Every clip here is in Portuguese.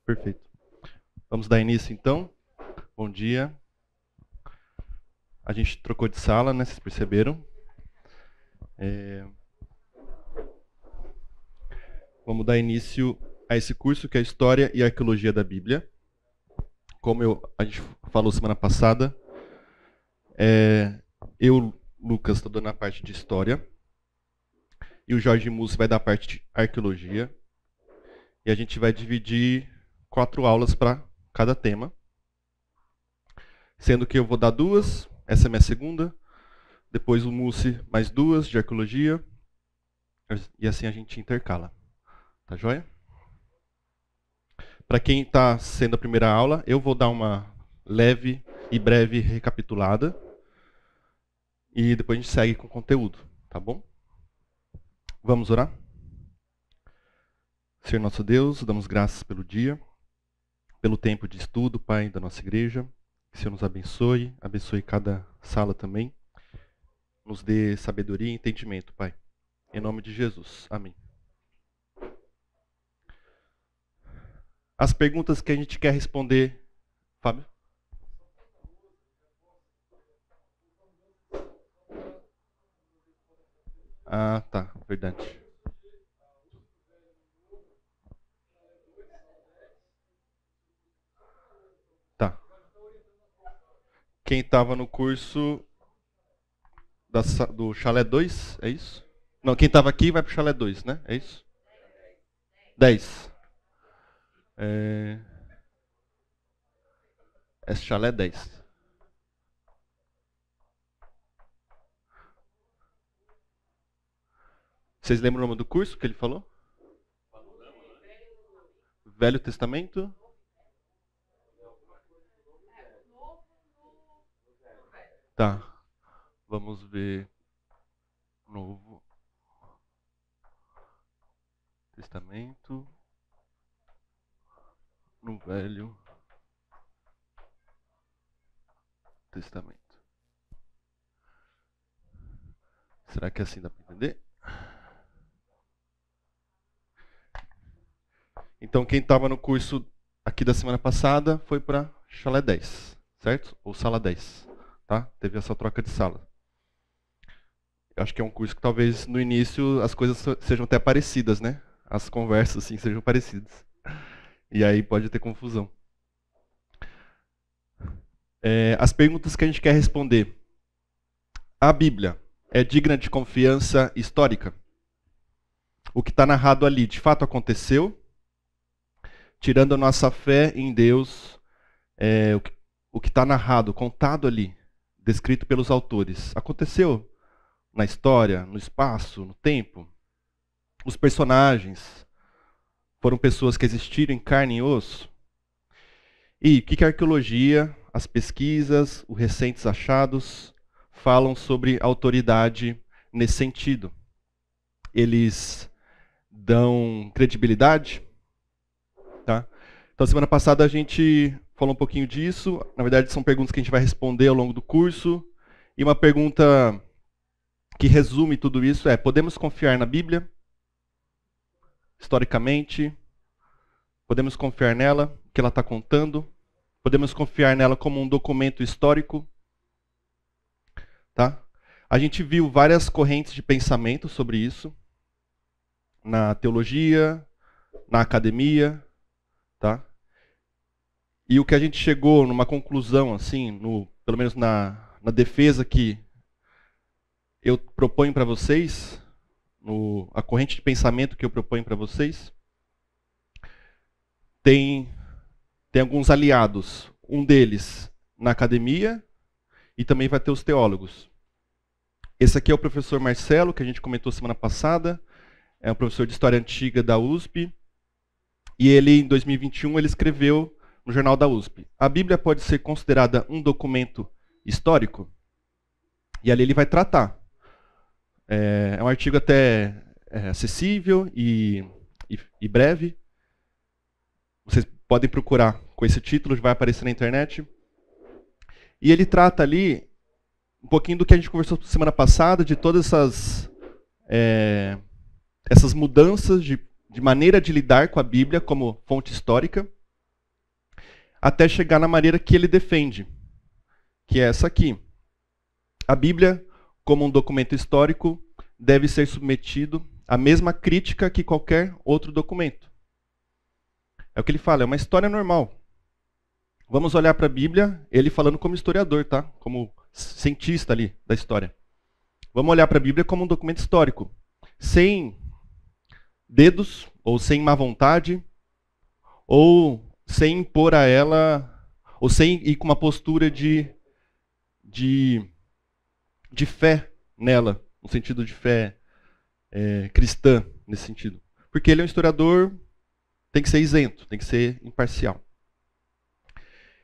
Perfeito. Vamos dar início então. Bom dia. A gente trocou de sala, né? Vocês perceberam? Vamos dar início a esse curso que é História e Arqueologia da Bíblia. Como a gente falou semana passada, eu, Lucas, estou dando a parte de História. E o Jorge Mussi vai dar a parte de Arqueologia. E a gente vai dividir 4 aulas para cada tema. Sendo que eu vou dar 2, essa é a minha segunda. Depois o Mussi mais 2 de Arqueologia. E assim a gente intercala. Tá joia? Para quem está sendo a primeira aula, eu vou dar uma leve e breve recapitulada. E depois a gente segue com o conteúdo, tá bom? Vamos orar? Senhor nosso Deus, damos graças pelo dia, pelo tempo de estudo, Pai, da nossa igreja. Que o Senhor nos abençoe, abençoe cada sala também. Nos dê sabedoria e entendimento, Pai. Em nome de Jesus. Amém. As perguntas que a gente quer responder, Fábio? Ah, tá, verdade. Tá. Quem estava no curso do Chalé 2, é isso? Não, quem estava aqui vai pro Chalé 2, né? É isso? 10. É Chalé 10. Vocês lembram o nome do curso que ele falou? Velho Testamento? Tá. Vamos ver. Novo Testamento. No Velho Testamento. Será que assim dá para entender? Então, quem estava no curso aqui da semana passada foi para Chalé 10, certo? Ou Sala 10, tá? Teve essa troca de sala. Eu acho que é um curso que talvez no início as coisas sejam até parecidas, né? As conversas assim sejam parecidas. E aí pode ter confusão. As perguntas que a gente quer responder. A Bíblia é digna de confiança histórica? O que está narrado ali de fato aconteceu? Tirando a nossa fé em Deus, o que está narrado, contado ali, descrito pelos autores, aconteceu na história, no espaço, no tempo? Os personagens foram pessoas que existiram em carne e osso? E o que a arqueologia, as pesquisas, os recentes achados falam sobre autoridade nesse sentido? Eles dão credibilidade? Tá? Então, semana passada a gente falou um pouquinho disso. Na verdade, são perguntas que a gente vai responder ao longo do curso. E uma pergunta que resume tudo isso é: podemos confiar na Bíblia? Historicamente? Podemos confiar nela, o que ela está contando? Podemos confiar nela como um documento histórico? Tá? A gente viu várias correntes de pensamento sobre isso. Na teologia, na academia, tá? E o que a gente chegou numa conclusão, assim, pelo menos na defesa que eu proponho para vocês, a corrente de pensamento que eu proponho para vocês, tem alguns aliados. Um deles na academia e também vai ter os teólogos. Esse aqui é o professor Marcelo, que a gente comentou semana passada. É um professor de História Antiga da USP. E ele, em 2021, ele escreveu no Jornal da USP: a Bíblia pode ser considerada um documento histórico? E ali ele vai tratar. É um artigo até acessível e breve. Vocês podem procurar com esse título, vai aparecer na internet. E ele trata ali um pouquinho do que a gente conversou semana passada, de todas essas mudanças de maneira de lidar com a Bíblia como fonte histórica. até chegar na maneira que ele defende, que é essa aqui. A Bíblia, como um documento histórico, deve ser submetido à mesma crítica que qualquer outro documento. É o que ele fala, é uma história normal. Vamos olhar para a Bíblia, ele falando como historiador, tá? Como cientista ali da história. Vamos olhar para a Bíblia como um documento histórico, sem dedos, ou sem má vontade, ou sem impor a ela, ou sem ir com uma postura de fé nela, no sentido de fé cristã, nesse sentido. Porque ele é um historiador, tem que ser isento, tem que ser imparcial.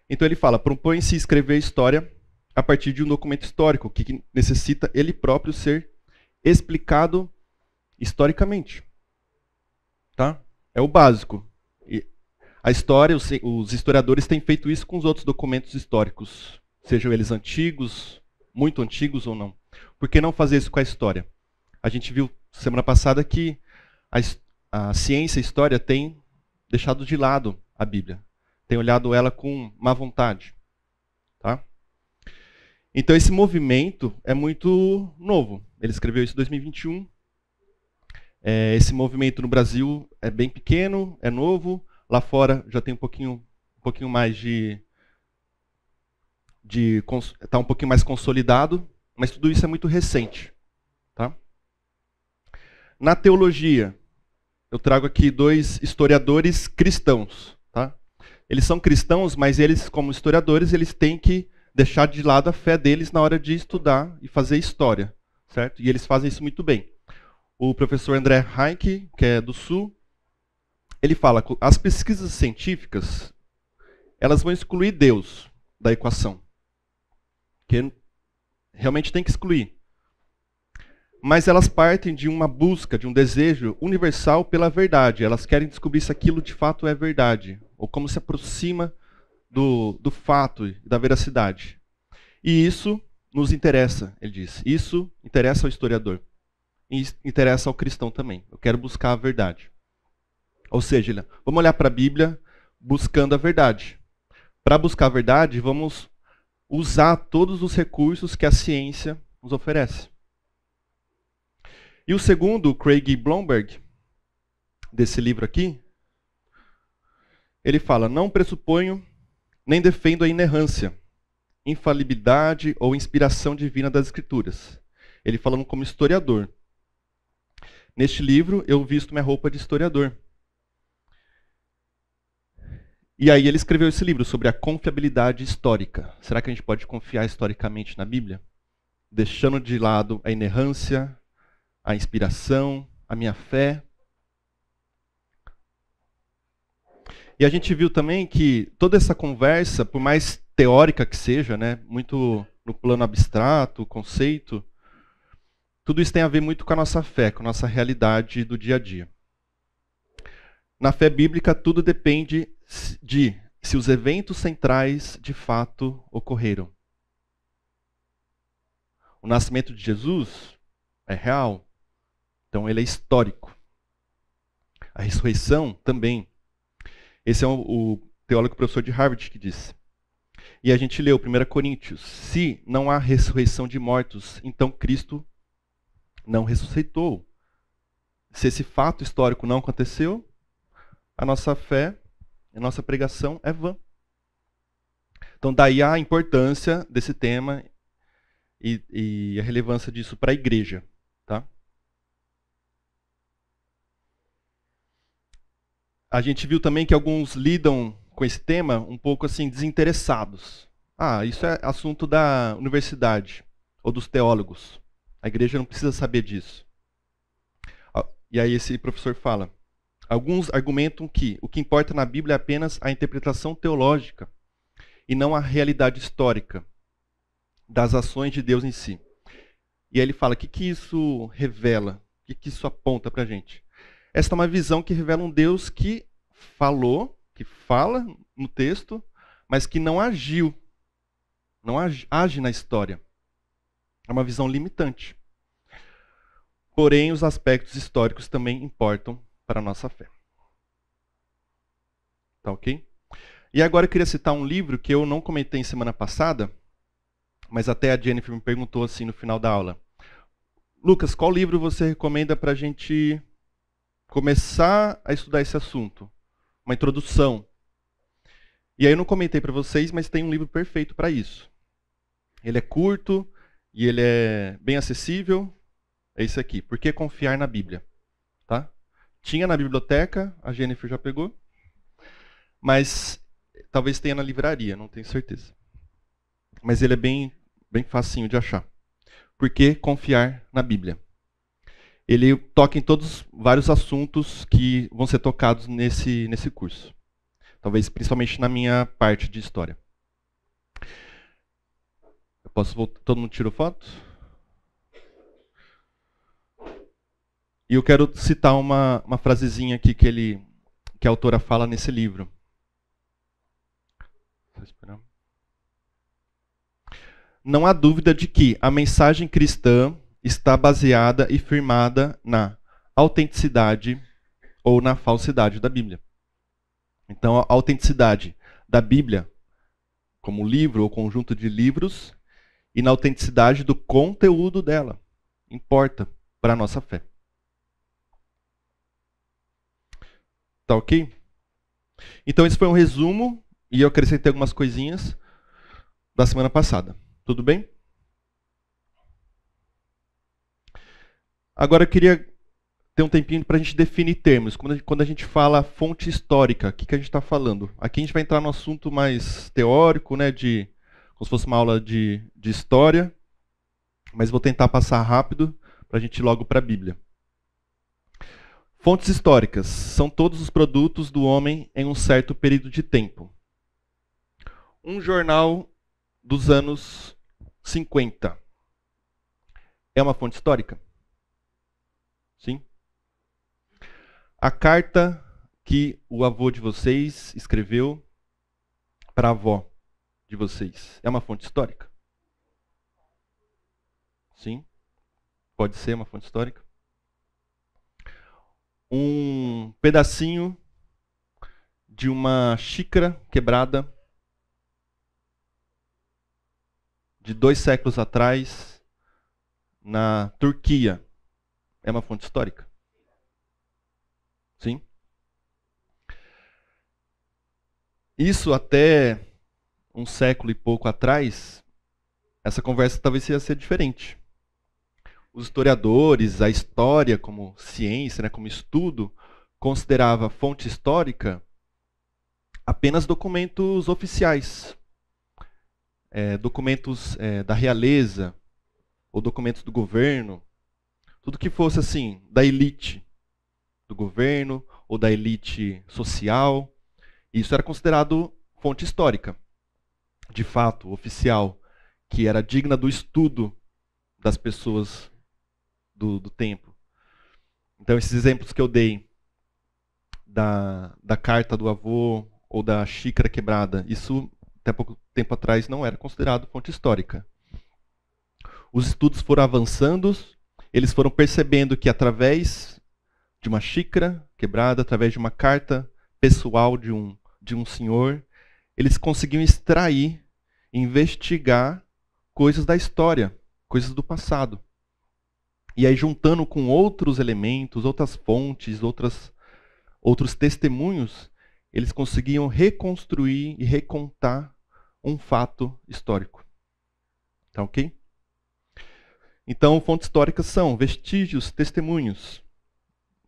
Então ele fala, propõe-se escrever a história a partir de um documento histórico, que necessita ele próprio ser explicado historicamente. Tá? É o básico. E a história, os historiadores têm feito isso com os outros documentos históricos, sejam eles antigos, muito antigos ou não. Por que não fazer isso com a história? A gente viu semana passada que a ciência e a história têm deixado de lado a Bíblia. Tem olhado ela com má vontade. Tá? Então esse movimento é muito novo. Ele escreveu isso em 2021. Esse movimento no Brasil é bem pequeno, é novo. Lá fora já tem um pouquinho mais está um pouquinho mais consolidado, mas tudo isso é muito recente. Tá? Na teologia, eu trago aqui 2 historiadores cristãos. Tá? Eles são cristãos, mas eles, como historiadores, eles têm que deixar de lado a fé deles na hora de estudar e fazer história. Certo? E eles fazem isso muito bem. O professor André Heinck, que é do Sul, ele fala que as pesquisas científicas elas vão excluir Deus da equação. Que realmente tem que excluir. Mas elas partem de uma busca, de um desejo universal pela verdade. Elas querem descobrir se aquilo de fato é verdade, ou como se aproxima do fato e da veracidade. E isso nos interessa, ele diz. Isso interessa ao historiador. E interessa ao cristão também. Eu quero buscar a verdade. Ou seja, vamos olhar para a Bíblia buscando a verdade. Para buscar a verdade, vamos usar todos os recursos que a ciência nos oferece. E o segundo, Craig Blomberg, desse livro aqui, ele fala, não pressuponho nem defendo a inerrância, infalibilidade ou inspiração divina das Escrituras. Ele falando como historiador. Neste livro, eu visto minha roupa de historiador. E aí ele escreveu esse livro sobre a confiabilidade histórica. Será que a gente pode confiar historicamente na Bíblia? Deixando de lado a inerrância, a inspiração, a minha fé. E a gente viu também que toda essa conversa, por mais teórica que seja, né, muito no plano abstrato, conceito, tudo isso tem a ver muito com a nossa fé, com a nossa realidade do dia a dia. Na fé bíblica, tudo depende de se os eventos centrais de fato ocorreram. O nascimento de Jesus é real, então ele é histórico. A ressurreição também. Esse é o teólogo professor de Harvard que disse. E a gente leu 1 Coríntios, se não há ressurreição de mortos, então Cristo não ressuscitou. Se esse fato histórico não aconteceu, a nossa fé, a nossa pregação é vã. Então daí a importância desse tema e a relevância disso para a igreja. Tá? A gente viu também que alguns lidam com esse tema um pouco assim desinteressados. Isso é assunto da universidade ou dos teólogos. A igreja não precisa saber disso. E aí esse professor fala, alguns argumentam que o que importa na Bíblia é apenas a interpretação teológica e não a realidade histórica das ações de Deus em si. E aí ele fala, o que isso revela? O que isso aponta para a gente? Esta é uma visão que revela um Deus que falou, que fala no texto, mas que não agiu, não age na história. É uma visão limitante. Porém, os aspectos históricos também importam para a nossa fé. Tá ok? E agora eu queria citar um livro que eu não comentei em semana passada, mas até a Jennifer me perguntou assim no final da aula. Lucas, qual livro você recomenda para a gente começar a estudar esse assunto? Uma introdução. E aí eu não comentei para vocês, mas tem um livro perfeito para isso. Ele é curto e ele é bem acessível. É esse aqui, Por que Confiar na Bíblia? Tá? Tinha na biblioteca, a Jennifer já pegou, mas talvez tenha na livraria, não tenho certeza. Mas ele é bem facinho de achar. Por que confiar na Bíblia? Ele toca em vários assuntos que vão ser tocados nesse curso. Talvez principalmente na minha parte de história. Eu posso voltar? Todo mundo tirou foto? E eu quero citar uma frasezinha aqui que a autora fala nesse livro. Vou esperar. Não há dúvida de que a mensagem cristã está baseada e firmada na autenticidade ou na falsidade da Bíblia. Então, a autenticidade da Bíblia, como livro ou conjunto de livros, e na autenticidade do conteúdo dela, importa para a nossa fé. Tá ok? Então, esse foi um resumo, e eu acrescentei algumas coisinhas da semana passada. Tudo bem? Agora eu queria ter um tempinho para a gente definir termos. Quando a gente fala fonte histórica, o que a gente está falando? Aqui a gente vai entrar no assunto mais teórico, né, como se fosse uma aula de história, mas vou tentar passar rápido para a gente ir logo para a Bíblia. Fontes históricas são todos os produtos do homem em um certo período de tempo. Um jornal dos anos 50 é uma fonte histórica? Sim. A carta que o avô de vocês escreveu para a avó de vocês é uma fonte histórica? Sim. Pode ser uma fonte histórica. Um pedacinho de uma xícara quebrada de 2 séculos atrás na Turquia é uma fonte histórica? Sim. Isso até um século e pouco atrás, essa conversa talvez ia ser diferente. Os historiadores, a história como ciência, né, como estudo, considerava fonte histórica apenas documentos oficiais. Documentos da realeza, ou documentos do governo. Tudo que fosse assim, da elite do governo, ou da elite social. Isso era considerado fonte histórica, de fato, oficial, que era digna do estudo das pessoas do tempo. Então, esses exemplos que eu dei da carta do avô ou da xícara quebrada, isso até pouco tempo atrás não era considerado fonte histórica. Os estudos foram avançando, eles foram percebendo que através de uma xícara quebrada, através de uma carta pessoal de um senhor, eles conseguiam extrair, investigar coisas da história, coisas do passado. E aí, juntando com outros elementos, outras fontes, outros testemunhos, eles conseguiam reconstruir e recontar um fato histórico. Tá ok? Então, fontes históricas são vestígios, testemunhos,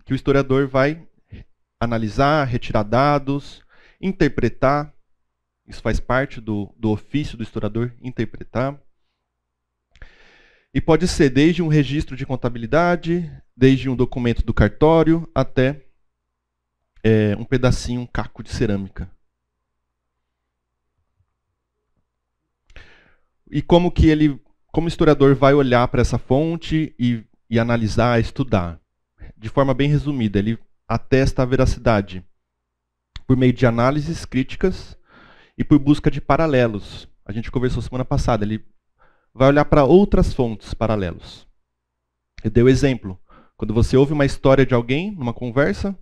que o historiador vai analisar, retirar dados, interpretar. Isso faz parte do ofício do historiador, interpretar. E pode ser desde um registro de contabilidade, desde um documento do cartório, até um pedacinho, um caco de cerâmica. E como o historiador vai olhar para essa fonte e analisar, estudar? De forma bem resumida, ele atesta a veracidade por meio de análises críticas e por busca de paralelos. A gente conversou semana passada, ele vai olhar para outras fontes paralelos. Eu dei o exemplo. Quando você ouve uma história de alguém, numa conversa,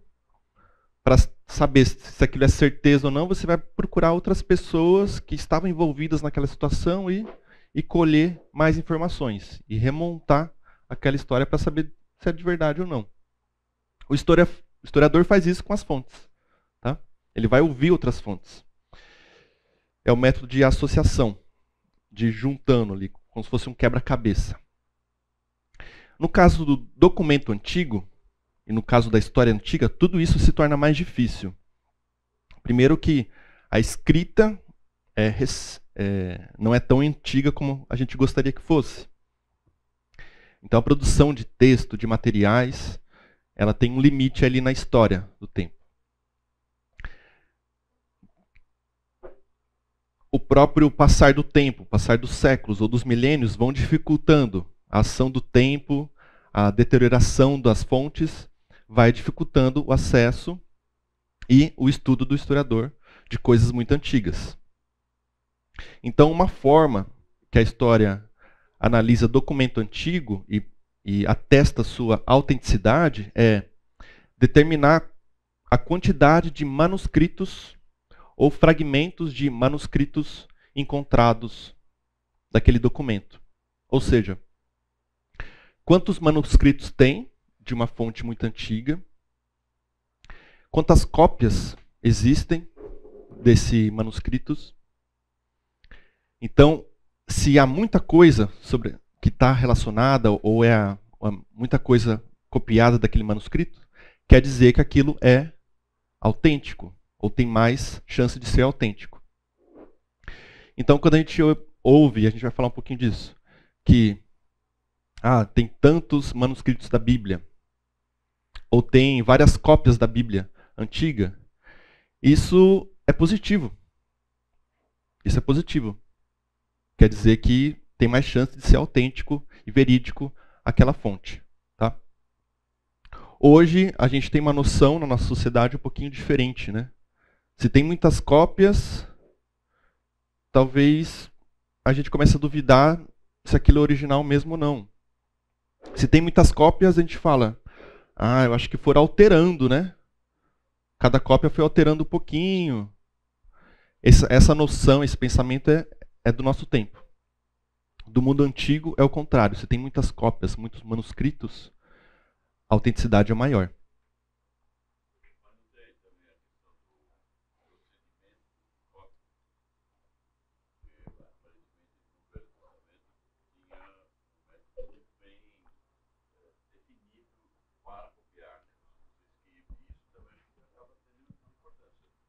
para saber se aquilo é certeza ou não, você vai procurar outras pessoas que estavam envolvidas naquela situação e colher mais informações e remontar aquela história para saber se é de verdade ou não. O historiador faz isso com as fontes. Tá? Ele vai ouvir outras fontes. É o método de associação, de juntando ali, como se fosse um quebra-cabeça. No caso do documento antigo, e no caso da história antiga, tudo isso se torna mais difícil. Primeiro que a escrita não é tão antiga como a gente gostaria que fosse. Então a produção de texto, de materiais, ela tem um limite ali na história do tempo. O próprio passar do tempo, passar dos séculos ou dos milênios vão dificultando a ação do tempo, a deterioração das fontes, vai dificultando o acesso e o estudo do historiador de coisas muito antigas. Então, uma forma que a história analisa documento antigo e atesta sua autenticidade é determinar a quantidade de manuscritos ou fragmentos de manuscritos encontrados daquele documento. Ou seja, quantos manuscritos tem de uma fonte muito antiga, quantas cópias existem desses manuscritos. Então, se há muita coisa sobre que está relacionada ou muita coisa copiada daquele manuscrito, quer dizer que aquilo é autêntico, ou tem mais chance de ser autêntico. Então, quando a gente ouve, e a gente vai falar um pouquinho disso, que tem tantos manuscritos da Bíblia, ou tem várias cópias da Bíblia antiga, isso é positivo. Isso é positivo. Quer dizer que tem mais chance de ser autêntico e verídico aquela fonte. Tá? Hoje, a gente tem uma noção na nossa sociedade um pouquinho diferente, né? Se tem muitas cópias, talvez a gente comece a duvidar se aquilo é original mesmo ou não. Se tem muitas cópias, a gente fala, eu acho que foram alterando, né? Cada cópia foi alterando um pouquinho. Essa noção, esse pensamento é do nosso tempo. Do mundo antigo é o contrário. Se tem muitas cópias, muitos manuscritos, a autenticidade é maior.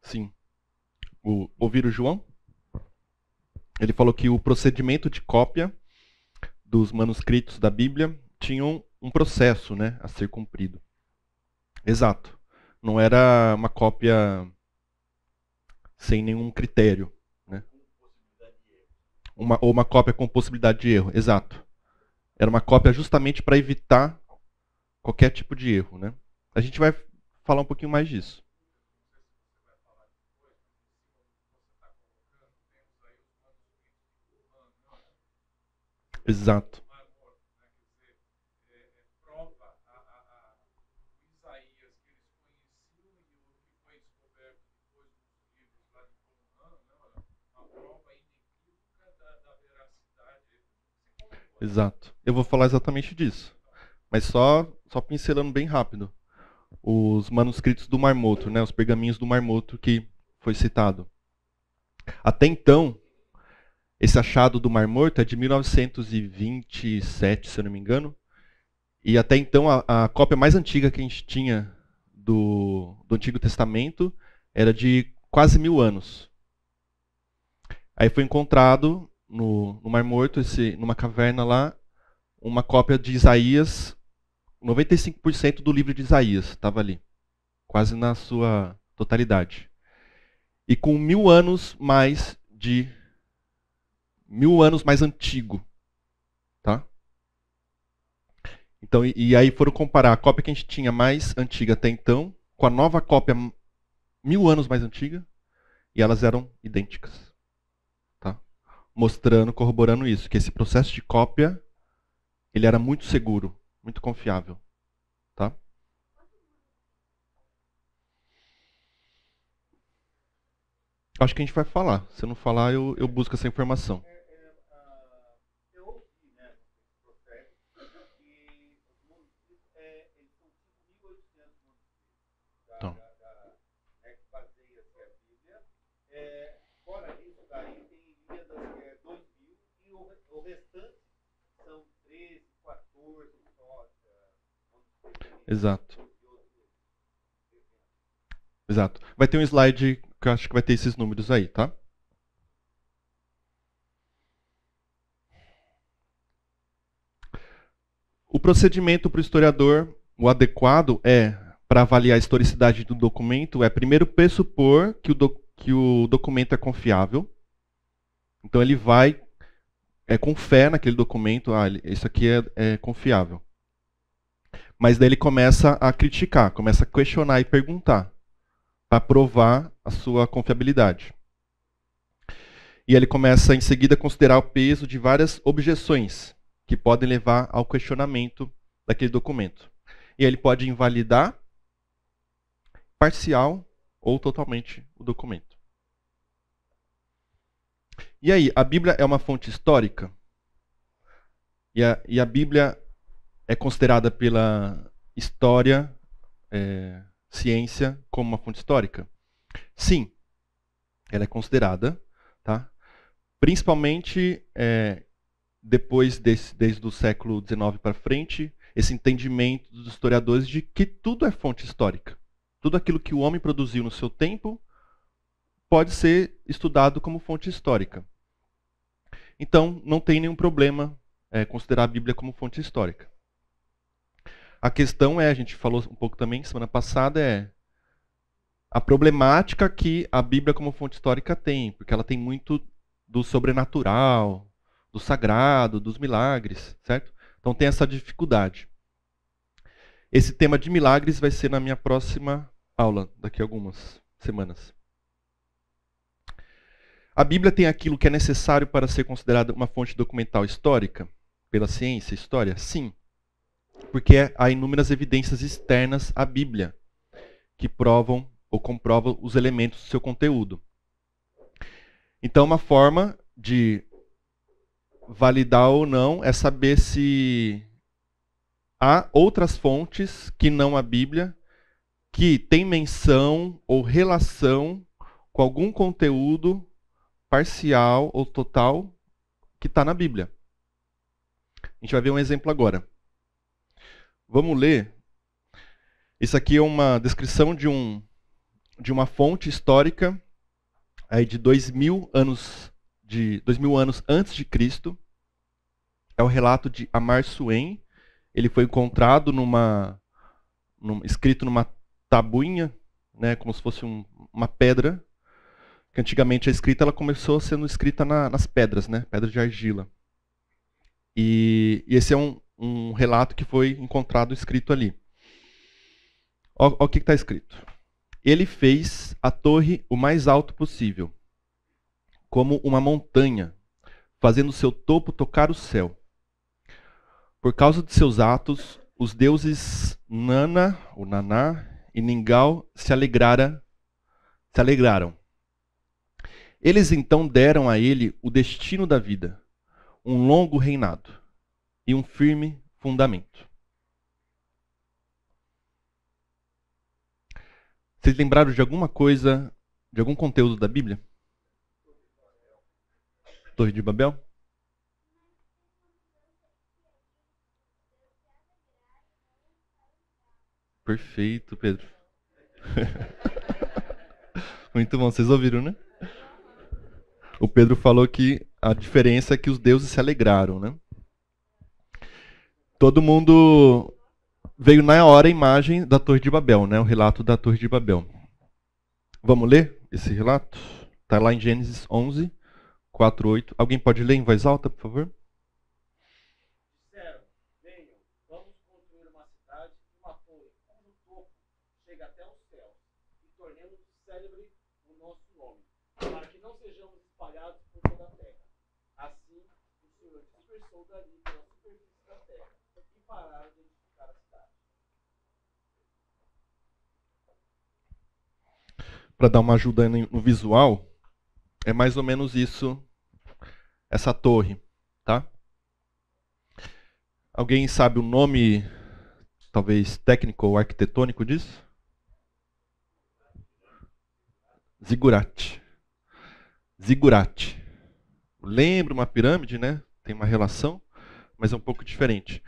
Sim. Ouviram o João? Ele falou que o procedimento de cópia dos manuscritos da Bíblia tinha um processo, né, a ser cumprido. Exato. Não era uma cópia sem nenhum critério. Né? Ou uma cópia com possibilidade de erro. Exato. Era uma cópia justamente para evitar qualquer tipo de erro. Né? A gente vai falar um pouquinho mais disso. Exato. Exato. Eu vou falar exatamente disso. Mas só pincelando bem rápido. Os manuscritos do Mar Morto, né, os pergaminhos do Mar Morto que foi citado. Até então, esse achado do Mar Morto é de 1927, se eu não me engano. E até então, a cópia mais antiga que a gente tinha do Antigo Testamento era de quase 1000 anos. Aí foi encontrado no Mar Morto, numa caverna lá, uma cópia de Isaías, 95% do livro de Isaías estava ali, quase na sua totalidade. E com 1000 anos mais 1000 anos mais antigo, tá? Então, e aí foram comparar a cópia que a gente tinha mais antiga até então com a nova cópia 1000 anos mais antiga, e elas eram idênticas. Tá? Mostrando, corroborando isso, que esse processo de cópia ele era muito seguro, muito confiável. Tá? Acho que a gente vai falar. Se eu não falar, eu busco essa informação. Então, exato. Exato. Vai ter um slide que eu acho que vai ter esses números aí, tá? O procedimento para o historiador, o adequado é, para avaliar a historicidade do documento, é primeiro pressupor que o documento é confiável. Então ele vai com fé naquele documento, isso aqui é confiável. Mas daí ele começa a criticar, começa a questionar e perguntar, para provar a sua confiabilidade. E ele começa em seguida a considerar o peso de várias objeções que podem levar ao questionamento daquele documento. E ele pode invalidar parcial ou totalmente o documento. E aí, a Bíblia é uma fonte histórica? E a Bíblia é considerada pela história, ciência, como uma fonte histórica? Sim, ela é considerada, tá? Principalmente depois desde o século XIX para frente, esse entendimento dos historiadores de que tudo é fonte histórica. Tudo aquilo que o homem produziu no seu tempo pode ser estudado como fonte histórica. Então, não tem nenhum problema considerar a Bíblia como fonte histórica. A questão a gente falou um pouco também semana passada, a problemática que a Bíblia como fonte histórica tem, porque ela tem muito do sobrenatural, do sagrado, dos milagres, certo? Então tem essa dificuldade. Esse tema de milagres vai ser na minha próxima aula, daqui a algumas semanas. A Bíblia tem aquilo que é necessário para ser considerada uma fonte documental histórica, pela ciência, história? Sim. Porque há inúmeras evidências externas à Bíblia que provam ou comprovam os elementos do seu conteúdo. Então, uma forma de validar ou não é saber se há outras fontes que não a Bíblia que têm menção ou relação com algum conteúdo parcial ou total que está na Bíblia. A gente vai ver um exemplo agora. Vamos ler. Isso aqui é uma descrição de uma fonte histórica aí de 2000 anos antes de Cristo. É o relato de Amar Suem. Ele foi encontrado escrito numa tabuinha, né, como se fosse uma pedra, que antigamente a escrita ela começou sendo escrita nas pedras, né, pedras de argila. E esse é um relato que foi encontrado escrito ali. Olha o que está escrito. Ele fez a torre o mais alto possível, como uma montanha, fazendo seu topo tocar o céu. Por causa de seus atos, os deuses Nana, ou Naná, e Ningal se alegraram. Eles então deram a ele o destino da vida, um longo reinado e um firme fundamento. Vocês lembraram de alguma coisa, de algum conteúdo da Bíblia? Torre de Babel? Perfeito, Pedro. Muito bom, vocês ouviram, né? O Pedro falou que a diferença é que os deuses se alegraram, né? Todo mundo veio na hora a imagem da Torre de Babel, né? O relato da Torre de Babel. Vamos ler esse relato? Está lá em Gênesis 11, 4, 8. Alguém pode ler em voz alta, por favor? Disseram, venham, vamos construir uma cidade e uma torre, cujo topo chega até os céus, e tornemos célebre o nosso nome, para que não sejamos espalhados por toda a terra. Assim, o Senhor dispersou dali pela superfície da terra, e pararam de edificar a cidade. Para dar uma ajuda no visual, É mais ou menos isso, essa torre, tá? Alguém sabe o nome, talvez técnico ou arquitetônico disso? Zigurate. Zigurate. Lembra uma pirâmide, né? Tem uma relação, mas é um pouco diferente.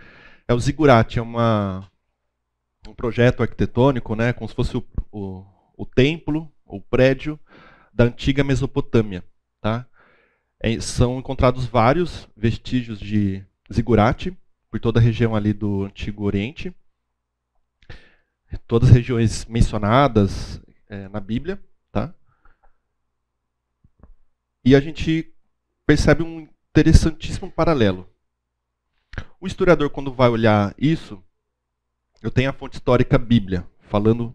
O zigurate é um projeto arquitetônico, né? Como se fosse o templo, o prédio da antiga Mesopotâmia, tá? São encontrados vários vestígios de zigurate por toda a região ali do Antigo Oriente. Todas as regiões mencionadas na Bíblia, tá? E a gente percebe um interessantíssimo paralelo. O historiador, quando vai olhar isso, eu tenho a fonte histórica Bíblia, falando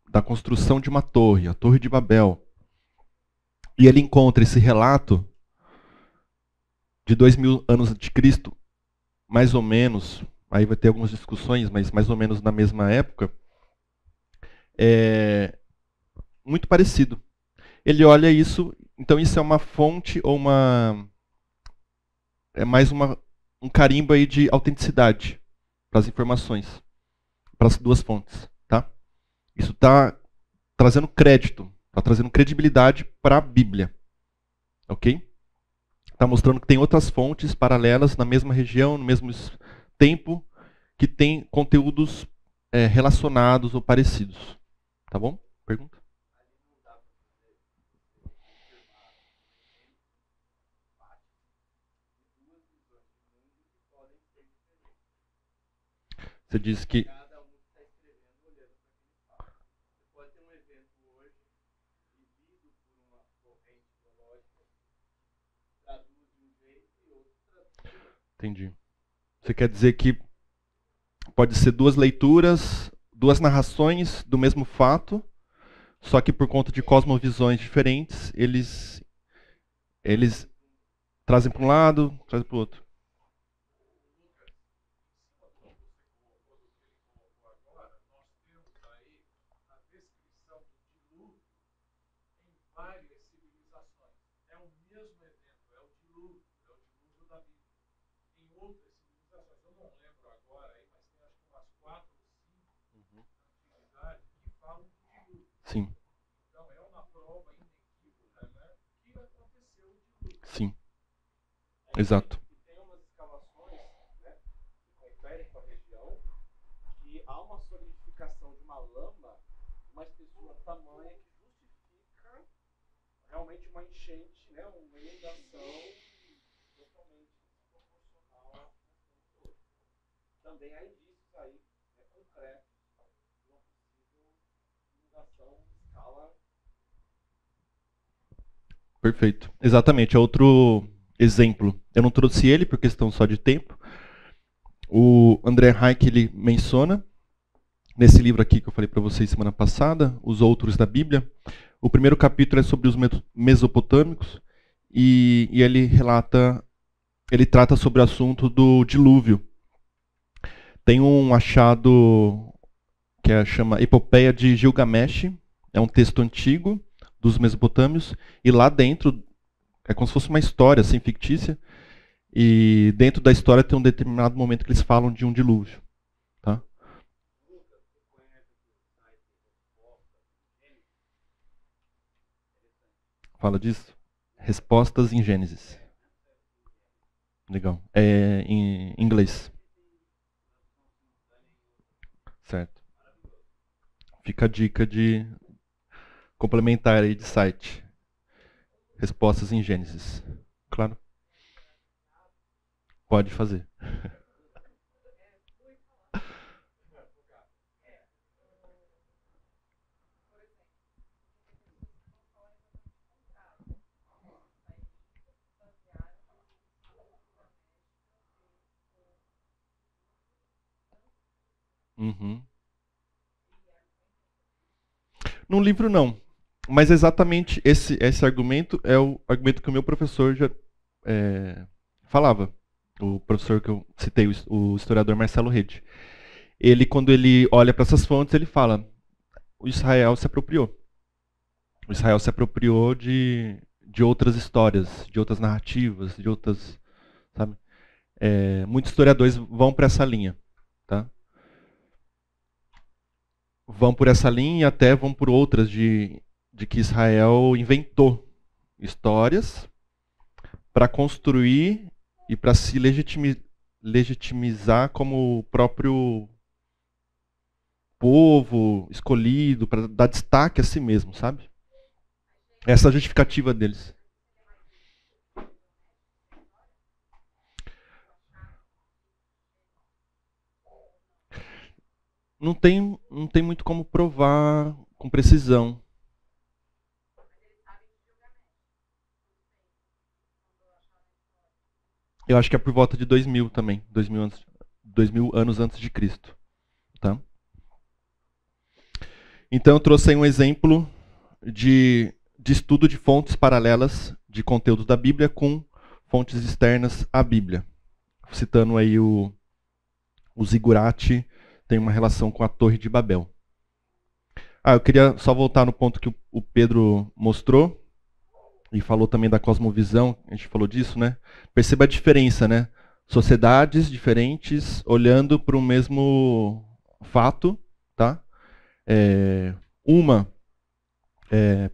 da construção de uma torre, a Torre de Babel. E ele encontra esse relato de 2000 anos de Cristo, mais ou menos, aí vai ter algumas discussões, mas mais ou menos na mesma época, muito parecido. Ele olha isso, então isso é uma fonte ou é mais um carimbo aí de autenticidade para as informações, para as duas fontes, tá? Isso está trazendo crédito, está trazendo credibilidade para a Bíblia, ok? Está mostrando que tem outras fontes paralelas na mesma região, no mesmo tempo, que tem conteúdos relacionados ou parecidos, tá bom? Pergunta? Você disse que Cada um está escrevendo olhando para aquele fato. Você pode ter um evento hoje vivido por uma corrente teológica, traduz de um jeito e outro traduz de outro. Entendi. Você quer dizer que pode ser duas leituras, duas narrações do mesmo fato, só que por conta de cosmovisões diferentes, eles trazem para um lado, trazem para o outro. Várias civilizações. É o mesmo evento, é o dilúvio da Bíblia. Em outras civilizações, eu não lembro agora, aí, mas tem acho que umas 4 ou 5 antiguidades que falam do dilúvio. Sim. Então é uma prova inequívoca, né, que aconteceu o dilúvio. Sim. Exato. E tem umas escavações, né, que conferem com a região, que há uma solidificação de uma lama, uma espessura tamanha que justifica realmente uma enchente, né, uma inundação totalmente desproporcional à questão toda. Também há indícios aí, concretos, de uma possível inundação em escala. Perfeito. Exatamente. É outro exemplo. Eu não trouxe ele por questão só de tempo. O André Hayek, ele menciona nesse livro aqui que eu falei para vocês semana passada, Os Outros da Bíblia. O primeiro capítulo é sobre os mesopotâmicos e ele trata sobre o assunto do dilúvio. Tem um achado que chama Epopeia de Gilgamesh, é um texto antigo dos mesopotâmios, e lá dentro é como se fosse uma história assim, fictícia, e dentro da história tem um determinado momento que eles falam de um dilúvio. Tá? Fala disso? Respostas em Gênesis. Legal. É em inglês. Certo. Fica a dica de complementar aí de site. Respostas em Gênesis. Claro. Pode fazer. Uhum. No livro não, mas exatamente esse argumento é o argumento que o meu professor já falava. O professor que eu citei, o historiador Marcelo Rede. Ele, quando ele olha para essas fontes, ele fala: o Israel se apropriou. O Israel se apropriou de de outras histórias, de outras narrativas, de outras, sabe? Muitos historiadores vão para essa linha, tá? Vão por essa linha e até vão por outras de que Israel inventou histórias para construir e para se legitimizar como o próprio povo escolhido, para dar destaque a si mesmo, sabe? Essa é a justificativa deles. Não tem muito como provar com precisão. Eu acho que é por volta de 2000 também, 2000 anos antes de Cristo, tá? Então eu trouxe aí um exemplo de estudo de fontes paralelas de conteúdo da Bíblia com fontes externas à Bíblia. Citando aí o Zigurate, tem uma relação com a Torre de Babel. Eu queria só voltar no ponto que o Pedro mostrou, e falou também da cosmovisão, a gente falou disso, né? Perceba a diferença, né? Sociedades diferentes olhando para o mesmo fato, tá? Uma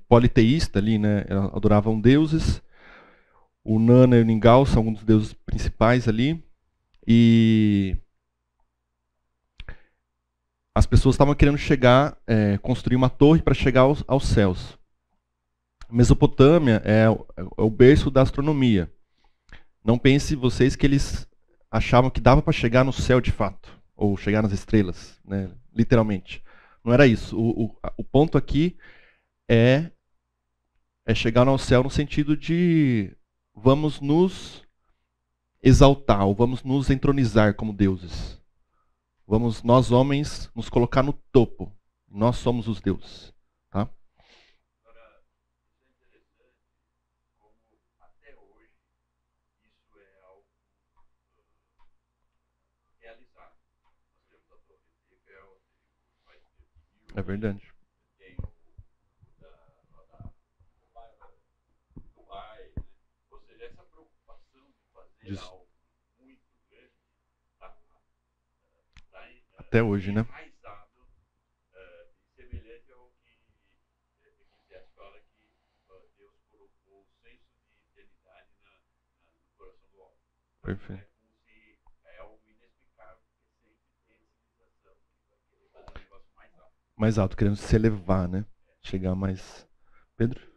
politeísta ali, né? Adoravam deuses. O Nana e o Ningal são alguns dos deuses principais ali. E as pessoas estavam querendo chegar, construir uma torre para chegar aos céus. Mesopotâmia é o berço da astronomia. Não pense vocês que eles achavam que dava para chegar no céu de fato, ou chegar nas estrelas, né? Literalmente. Não era isso. O ponto aqui é chegar ao céu no sentido de vamos nos exaltar, ou vamos nos entronizar como deuses. Vamos, nós homens, nos colocar no topo. Nós somos os deuses. Tá? É verdade. Ou seja, essa preocupação de fazer algo muito grande até hoje, né? enraizado, semelhante ao que Eclesiastes fala que Deus colocou o senso de eternidade no coração do homem. Perfeito. É como se é algo inexplicável, porque sempre tem a civilização que vai querer fazer um negócio mais alto. Mais alto, querendo se elevar, né? Chegar mais... Pedro?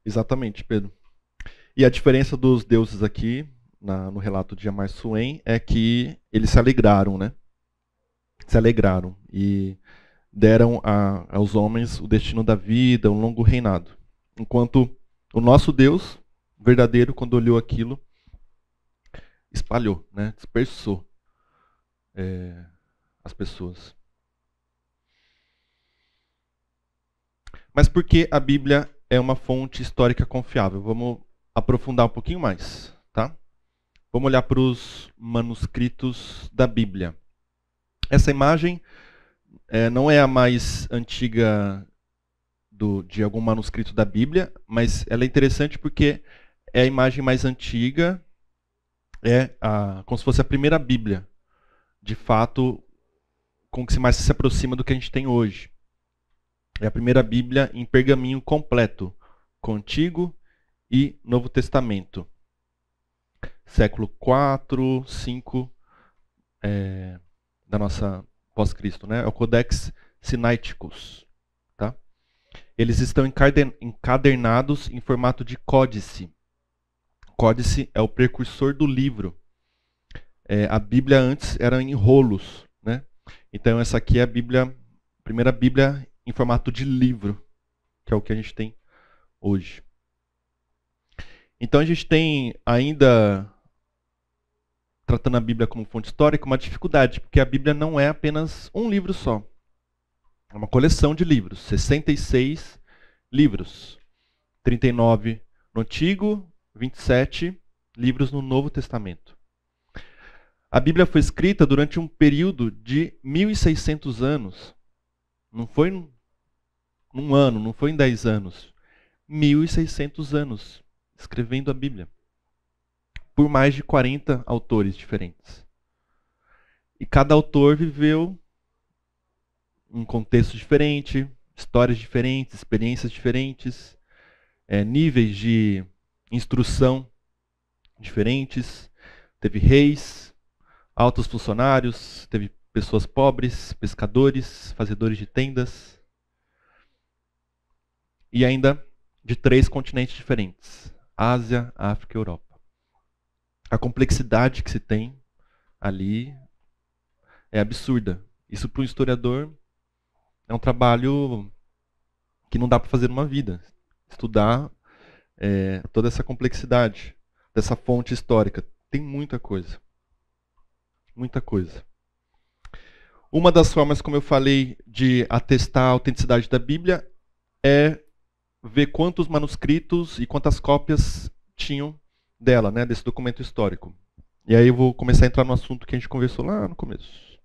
Exatamente, Pedro. E a diferença dos deuses aqui, no relato de Amar Suem, é que eles se alegraram, né? Se alegraram e deram aos homens o destino da vida, um longo reinado. Enquanto o nosso Deus, verdadeiro, quando olhou aquilo, espalhou, né? Dispersou as pessoas. Mas por que a Bíblia é uma fonte histórica confiável? Vamos aprofundar um pouquinho mais, tá? Vamos olhar para os manuscritos da Bíblia. Essa imagem não é a mais antiga de algum manuscrito da Bíblia, mas ela é interessante porque é a imagem mais antiga, como se fosse a primeira Bíblia, de fato, com que mais se aproxima do que a gente tem hoje. É a primeira Bíblia em pergaminho completo, com Antigo e Novo Testamento. Século 4, 5 da nossa pós-Cristo, né? É o Codex Sinaiticus. Tá? Eles estão encadernados em formato de códice. Códice é o precursor do livro. A Bíblia antes era em rolos, né? Então essa aqui é a primeira Bíblia em formato de livro, que é o que a gente tem hoje. Então a gente tem ainda, tratando a Bíblia como fonte histórica, uma dificuldade, porque a Bíblia não é apenas um livro só. É uma coleção de livros, 66 livros. 39 no Antigo, 27 livros no Novo Testamento. A Bíblia foi escrita durante um período de 1.600 anos. Não foi num ano, não foi em 10 anos. 1.600 anos escrevendo a Bíblia. Por mais de 40 autores diferentes. E cada autor viveu um contexto diferente, histórias diferentes, experiências diferentes, níveis de instrução diferentes. Teve reis, altos funcionários, teve pessoas pobres, pescadores, fazedores de tendas. E ainda de 3 continentes diferentes: Ásia, África e Europa. A complexidade que se tem ali é absurda. Isso para um historiador é um trabalho que não dá para fazer numa vida. Estudar toda essa complexidade dessa fonte histórica. Tem muita coisa. Muita coisa. Uma das formas, como eu falei, de atestar a autenticidade da Bíblia é ver quantos manuscritos e quantas cópias tinham dela, né, desse documento histórico. E aí eu vou começar a entrar no assunto que a gente conversou lá no começo.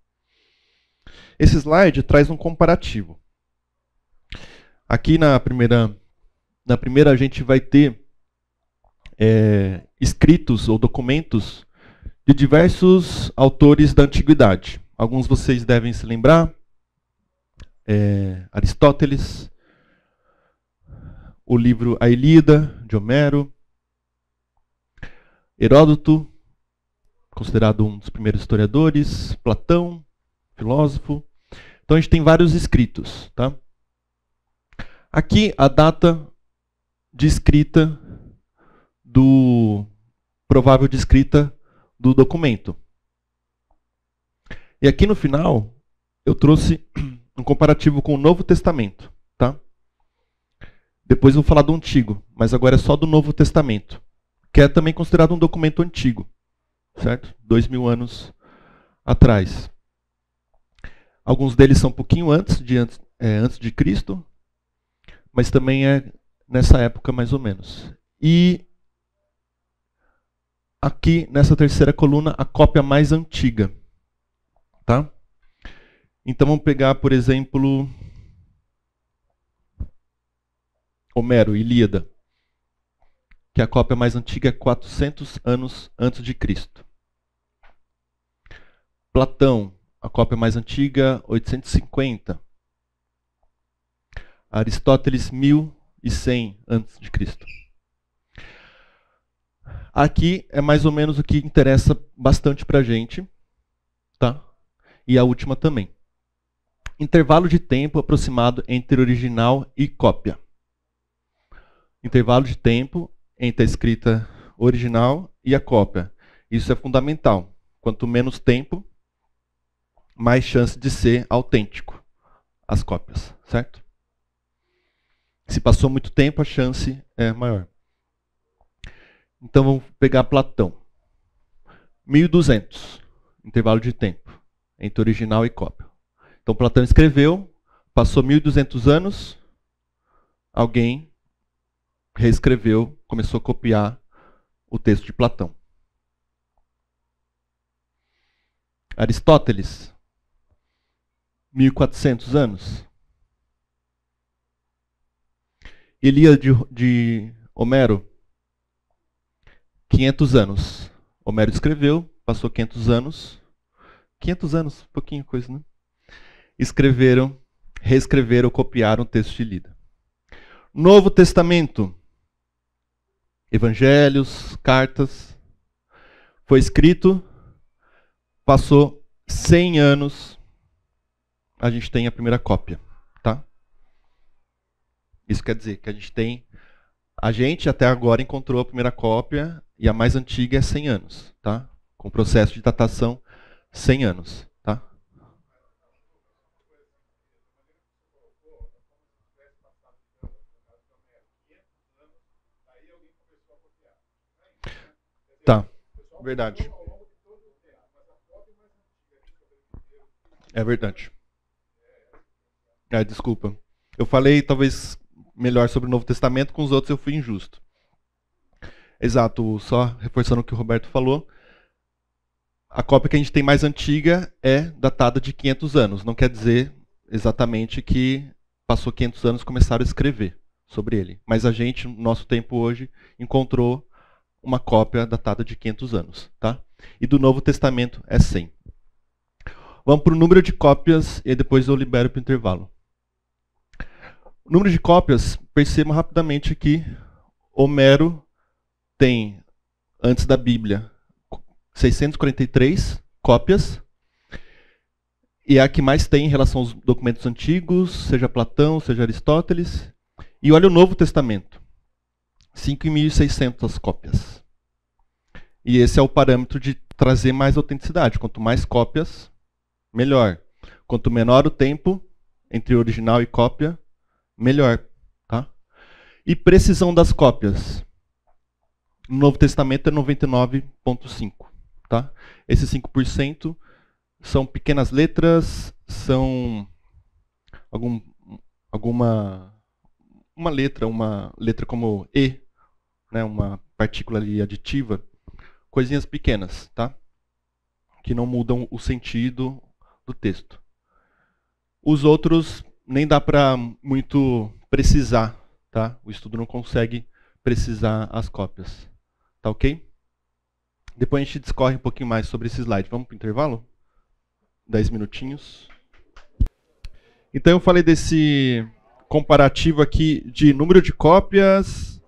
Esse slide traz um comparativo. Aqui na primeira a gente vai ter escritos ou documentos de diversos autores da antiguidade. Alguns vocês devem se lembrar. Aristóteles, o livro A Ilíada, de Homero, Heródoto, considerado um dos primeiros historiadores, Platão, filósofo. Então a gente tem vários escritos. Tá? Aqui a data de escrita provável de escrita do documento. E aqui no final eu trouxe um comparativo com o Novo Testamento. Tá? Depois eu vou falar do Antigo, mas agora é só do Novo Testamento, que é também considerado um documento antigo, certo? 2000 anos atrás. Alguns deles são um pouquinho antes de Cristo, mas também é nessa época mais ou menos. E aqui nessa terceira coluna a cópia mais antiga, tá? Então vamos pegar, por exemplo, Homero, Ilíada, que a cópia mais antiga é 400 anos antes de Cristo. Platão, a cópia mais antiga, 850. Aristóteles, 1100 antes de Cristo. Aqui é mais ou menos o que interessa bastante para a gente, tá? E a última também. Intervalo de tempo aproximado entre original e cópia. Intervalo de tempo entre a escrita original e a cópia. Isso é fundamental. Quanto menos tempo, mais chance de ser autêntico as cópias, certo? Se passou muito tempo, a chance é maior. Então vamos pegar Platão. 1200, intervalo de tempo entre original e cópia. Então Platão escreveu, passou 1200 anos, alguém reescreveu, começou a copiar o texto de Platão. Aristóteles, 1400 anos. Ilíada de Homero, 500 anos. Homero escreveu, passou 500 anos. 500 anos, pouquinho coisa, né? Escreveram, reescreveram, copiaram o texto de Ilíada. Novo Testamento. Evangelhos, cartas. Foi escrito, passou 100 anos, a gente tem a primeira cópia, tá? Isso quer dizer que a gente até agora encontrou a primeira cópia e a mais antiga é 100 anos, tá? Com processo de datação 100 anos, tá? Tá, verdade. É verdade. Desculpa. Eu falei talvez melhor sobre o Novo Testamento, com os outros eu fui injusto. Exato, só reforçando o que o Roberto falou. A cópia que a gente tem mais antiga é datada de 500 anos. Não quer dizer exatamente que passou 500 anos e começaram a escrever sobre ele. Mas a gente, no nosso tempo hoje, encontrou uma cópia datada de 500 anos. Tá? E do Novo Testamento é 100. Vamos para o número de cópias e depois eu libero para o intervalo. O número de cópias, percebam rapidamente que Homero tem, antes da Bíblia, 643 cópias. E é a que mais tem em relação aos documentos antigos, seja Platão, seja Aristóteles. E olha o Novo Testamento, 5.600 cópias. E esse é o parâmetro de trazer mais autenticidade. Quanto mais cópias, melhor. Quanto menor o tempo entre original e cópia, melhor. Tá? E precisão das cópias. No Novo Testamento é 99,5%. Tá? Esses 5% são pequenas letras, são uma letra como E, né, uma partícula ali aditiva, coisinhas pequenas, tá? Que não mudam o sentido do texto. Os outros nem dá para muito precisar, tá? O estudo não consegue precisar as cópias. Tá ok? Depois a gente discorre um pouquinho mais sobre esse slide. Vamos para o intervalo? 10 minutinhos. Então eu falei desse comparativo aqui de número de cópias,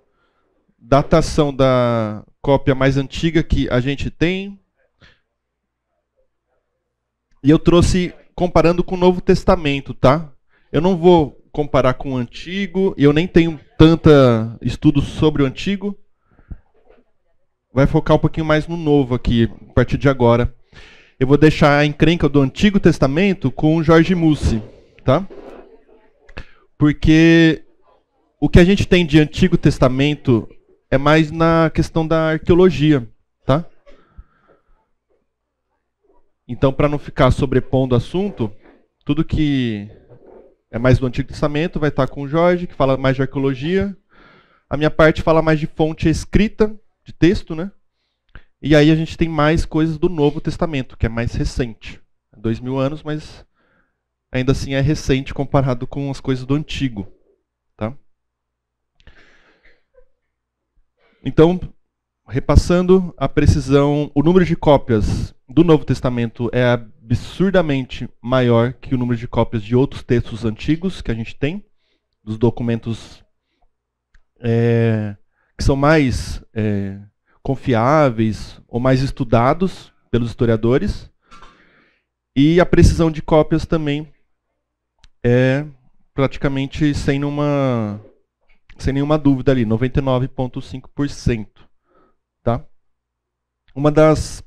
datação da cópia mais antiga que a gente tem. E eu trouxe comparando com o Novo Testamento, tá? Eu não vou comparar com o Antigo, e eu nem tenho tanta estudo sobre o Antigo. Vai focar um pouquinho mais no Novo aqui, a partir de agora. Eu vou deixar a encrenca do Antigo Testamento com o Jorge Mussi, tá? Porque o que a gente tem de Antigo Testamento é mais na questão da arqueologia, tá? Então, para não ficar sobrepondo o assunto, tudo que é mais do Antigo Testamento vai estar com o Jorge, que fala mais de arqueologia. A minha parte fala mais de fonte escrita, de texto, né? E aí a gente tem mais coisas do Novo Testamento, que é mais recente. 2000 anos, mas ainda assim é recente comparado com as coisas do Antigo. Tá? Então, repassando a precisão, o número de cópias do Novo Testamento é absurdamente maior que o número de cópias de outros textos antigos que a gente tem, dos documentos que são mais confiáveis ou mais estudados pelos historiadores. E a precisão de cópias também é praticamente sem nenhuma dúvida ali, 99,5%. Tá? Uma das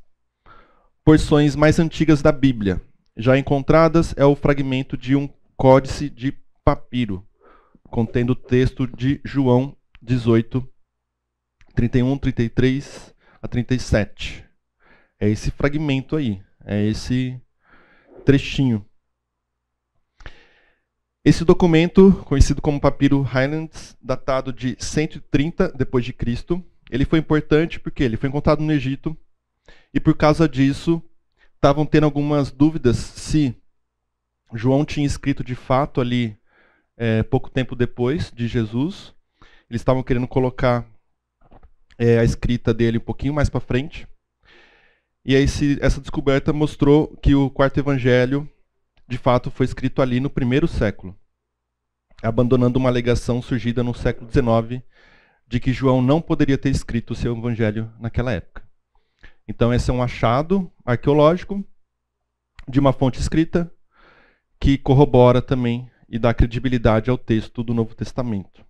porções mais antigas da Bíblia já encontradas é o fragmento de um códice de papiro, contendo o texto de João 18, 31, 33 a 37. É esse fragmento aí, é esse trechinho. Esse documento, conhecido como papiro Highlands, datado de 130 depois de Cristo, ele foi importante porque ele foi encontrado no Egito e por causa disso estavam tendo algumas dúvidas se João tinha escrito de fato ali pouco tempo depois de Jesus. Eles estavam querendo colocar a escrita dele um pouquinho mais para frente. E aí essa descoberta mostrou que o quarto evangelho de fato foi escrito ali no primeiro século, abandonando uma alegação surgida no século XIX de que João não poderia ter escrito o seu evangelho naquela época. Então esse é um achado arqueológico de uma fonte escrita que corrobora também e dá credibilidade ao texto do Novo Testamento.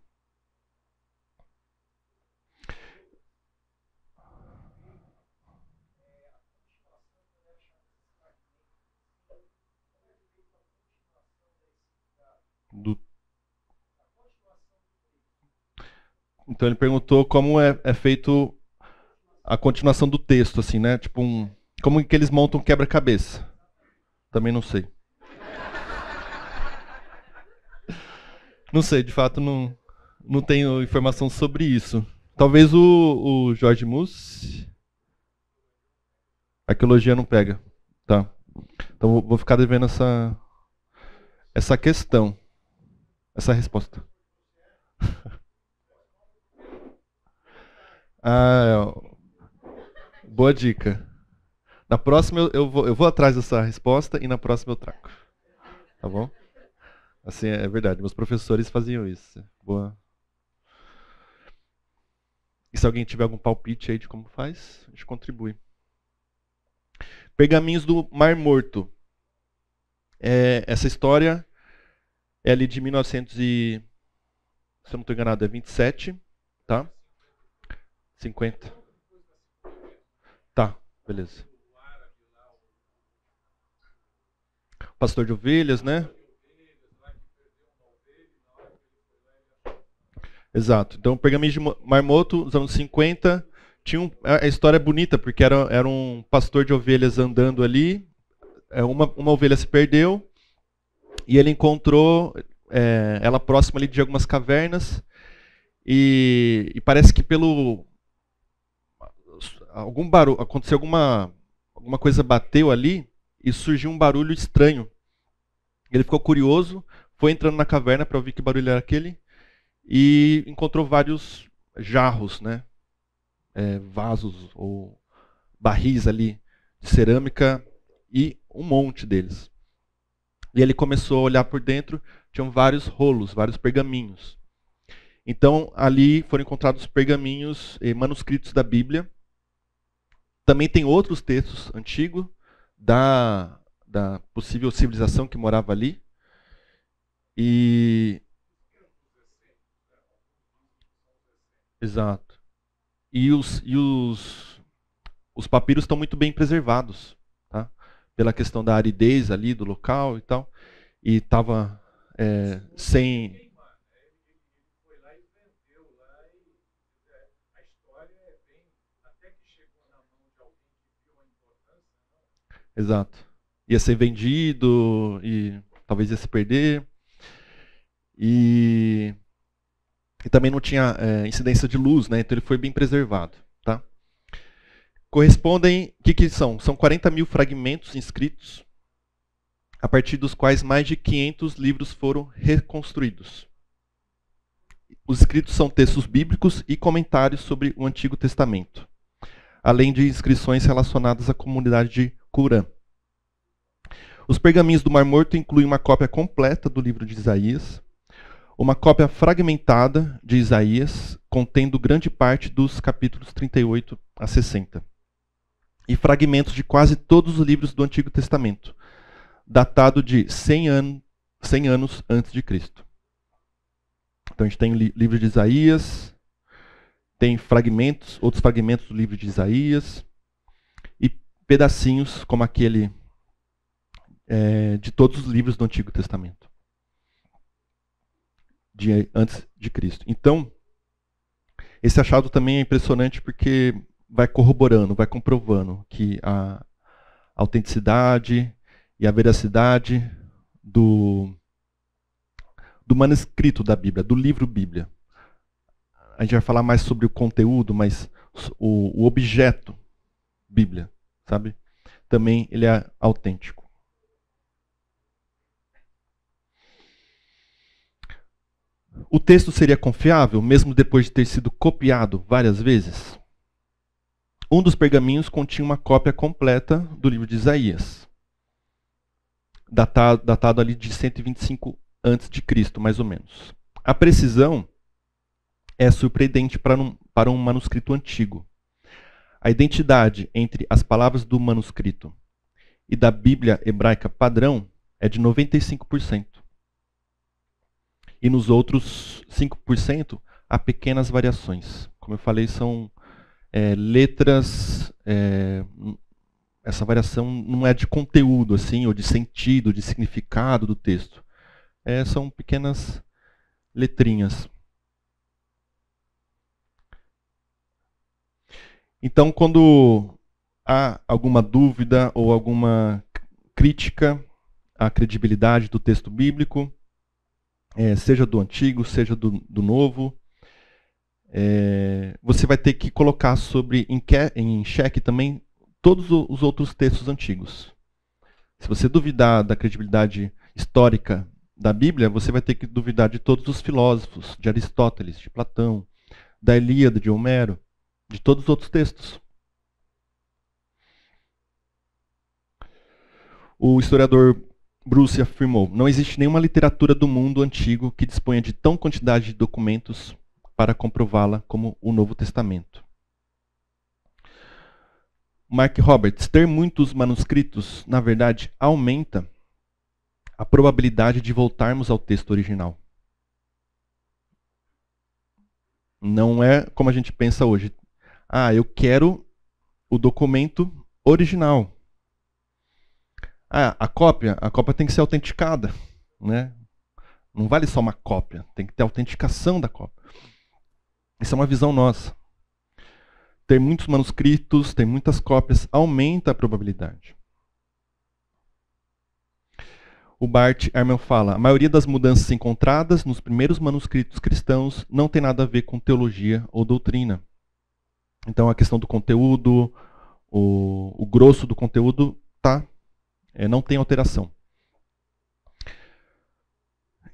Então ele perguntou como é feito a continuação do texto, assim, né? Tipo como que eles montam um quebra-cabeça. Também não sei. Não sei, de fato não tenho informação sobre isso. Talvez o Jorge Mus. Arqueologia não pega. Tá. Então vou ficar devendo essa questão. Essa resposta. Boa dica. Na próxima eu vou atrás dessa resposta e na próxima eu trago. Tá bom? Assim, é verdade. Meus professores faziam isso. Boa. E se alguém tiver algum palpite aí de como faz, a gente contribui. Pergaminhos do Mar Morto. Essa história é ali de 1900 e... Se eu não estou enganado, é 27, tá? 50. Tá, beleza. Pastor de ovelhas, né? Exato. Então, Pergaminhos de Mar Morto, nos anos 50, a história é bonita, porque era um pastor de ovelhas andando ali, uma ovelha se perdeu, e ele encontrou ela próxima ali de algumas cavernas, e parece que pelo algum barulho, aconteceu alguma coisa bateu ali, e surgiu um barulho estranho. Ele ficou curioso, foi entrando na caverna para ouvir que barulho era aquele, e encontrou vários jarros, né? Vasos ou barris ali de cerâmica e um monte deles. E ele começou a olhar por dentro, tinham vários rolos, vários pergaminhos. Então ali foram encontrados pergaminhos e manuscritos da Bíblia. Também tem outros textos antigos da possível civilização que morava ali. Exato. E os papiros estão muito bem preservados, tá? Pela questão da aridez ali do local e tal. E estava sem... Exato. Ia ser vendido e talvez ia se perder. E também não tinha incidência de luz, né? Então ele foi bem preservado. Tá? Correspondem... O que são? São 40 mil fragmentos inscritos, a partir dos quais mais de 500 livros foram reconstruídos. Os escritos são textos bíblicos e comentários sobre o Antigo Testamento, além de inscrições relacionadas à comunidade de Qumran. Os pergaminhos do Mar Morto incluem uma cópia completa do livro de Isaías, uma cópia fragmentada de Isaías, contendo grande parte dos capítulos 38 a 60, e fragmentos de quase todos os livros do Antigo Testamento, datado de 100 anos antes de Cristo. Então a gente tem o livro de Isaías, tem fragmentos, outros fragmentos do livro de Isaías, e pedacinhos como aquele de todos os livros do Antigo Testamento, antes de Cristo. Então, esse achado também é impressionante porque vai corroborando, vai comprovando que a autenticidade e a veracidade do manuscrito da Bíblia, do livro Bíblia. A gente vai falar mais sobre o conteúdo, mas o objeto Bíblia, sabe? Também ele é autêntico. O texto seria confiável, mesmo depois de ter sido copiado várias vezes? Um dos pergaminhos continha uma cópia completa do livro de Isaías, datado ali de 125 a.C., mais ou menos. A precisão é surpreendente para um manuscrito antigo. A identidade entre as palavras do manuscrito e da Bíblia hebraica padrão é de 95%. E nos outros 5% há pequenas variações. Como eu falei, são letras... essa variação não é de conteúdo, assim, ou de sentido, de significado do texto. São pequenas letrinhas. Então, quando há alguma dúvida ou alguma crítica à credibilidade do texto bíblico, seja do Antigo, seja do Novo, você vai ter que colocar em xeque também todos os outros textos antigos. Se você duvidar da credibilidade histórica da Bíblia, você vai ter que duvidar de todos os filósofos, de Aristóteles, de Platão, da Ilíada, de Homero, de todos os outros textos. O historiador Bruce afirmou: não existe nenhuma literatura do mundo antigo que disponha de tão quantidade de documentos para comprová-la como o Novo Testamento. Mark Roberts: ter muitos manuscritos, na verdade, aumenta a probabilidade de voltarmos ao texto original. Não é como a gente pensa hoje. Eu quero o documento original. A cópia tem que ser autenticada, né? Não vale só uma cópia, tem que ter autenticação da cópia. Isso é uma visão nossa. Ter muitos manuscritos, ter muitas cópias, aumenta a probabilidade. O Bart Ehrman fala: a maioria das mudanças encontradas nos primeiros manuscritos cristãos não tem nada a ver com teologia ou doutrina. Então a questão do conteúdo, o grosso do conteúdo não tem alteração.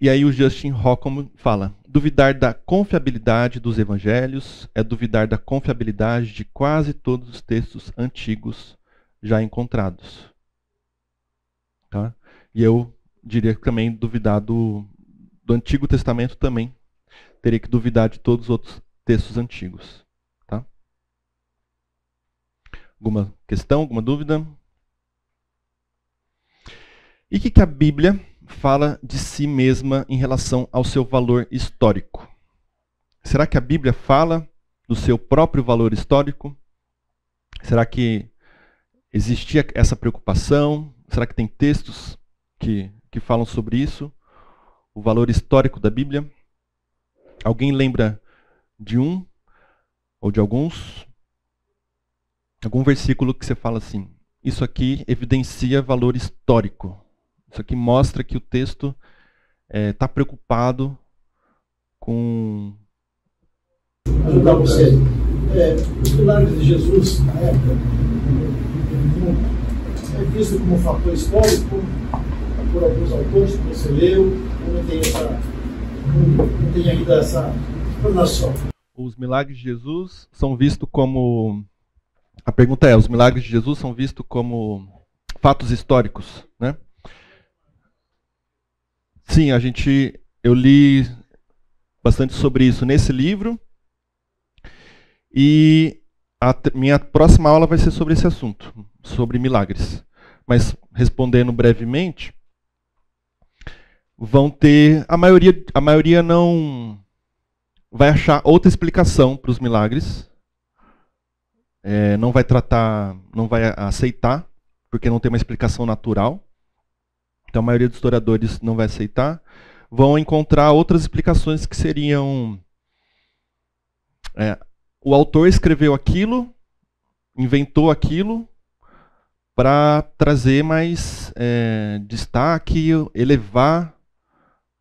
E aí o Justin Hockham fala: duvidar da confiabilidade dos evangelhos é duvidar da confiabilidade de quase todos os textos antigos já encontrados. Tá? E eu diria que também duvidar do Antigo Testamento também. Teria que duvidar de todos os outros textos antigos. Tá? Alguma questão, alguma dúvida? E o que a Bíblia fala de si mesma em relação ao seu valor histórico? Será que a Bíblia fala do seu próprio valor histórico? Será que existia essa preocupação? Será que tem textos que falam sobre isso? O valor histórico da Bíblia? Alguém lembra de um ou de alguns? Algum versículo que você fala assim: isso aqui evidencia valor histórico. Isso aqui mostra que o texto está preocupado com... Ajudar você. Os milagres de Jesus, na época, é visto como um fator histórico por alguns autores que você leu, não tem ainda essa informação. Os milagres de Jesus são vistos como... A pergunta é: os milagres de Jesus são vistos como fatos históricos, né? Sim, eu li bastante sobre isso nesse livro, e a minha próxima aula vai ser sobre esse assunto, sobre milagres. Mas, respondendo brevemente, vão ter... A maioria não vai achar outra explicação para os milagres, não vai aceitar, porque não tem uma explicação natural. Então a maioria dos historiadores não vai aceitar. Vão encontrar outras explicações que seriam... o autor escreveu aquilo, inventou aquilo, para trazer mais destaque, elevar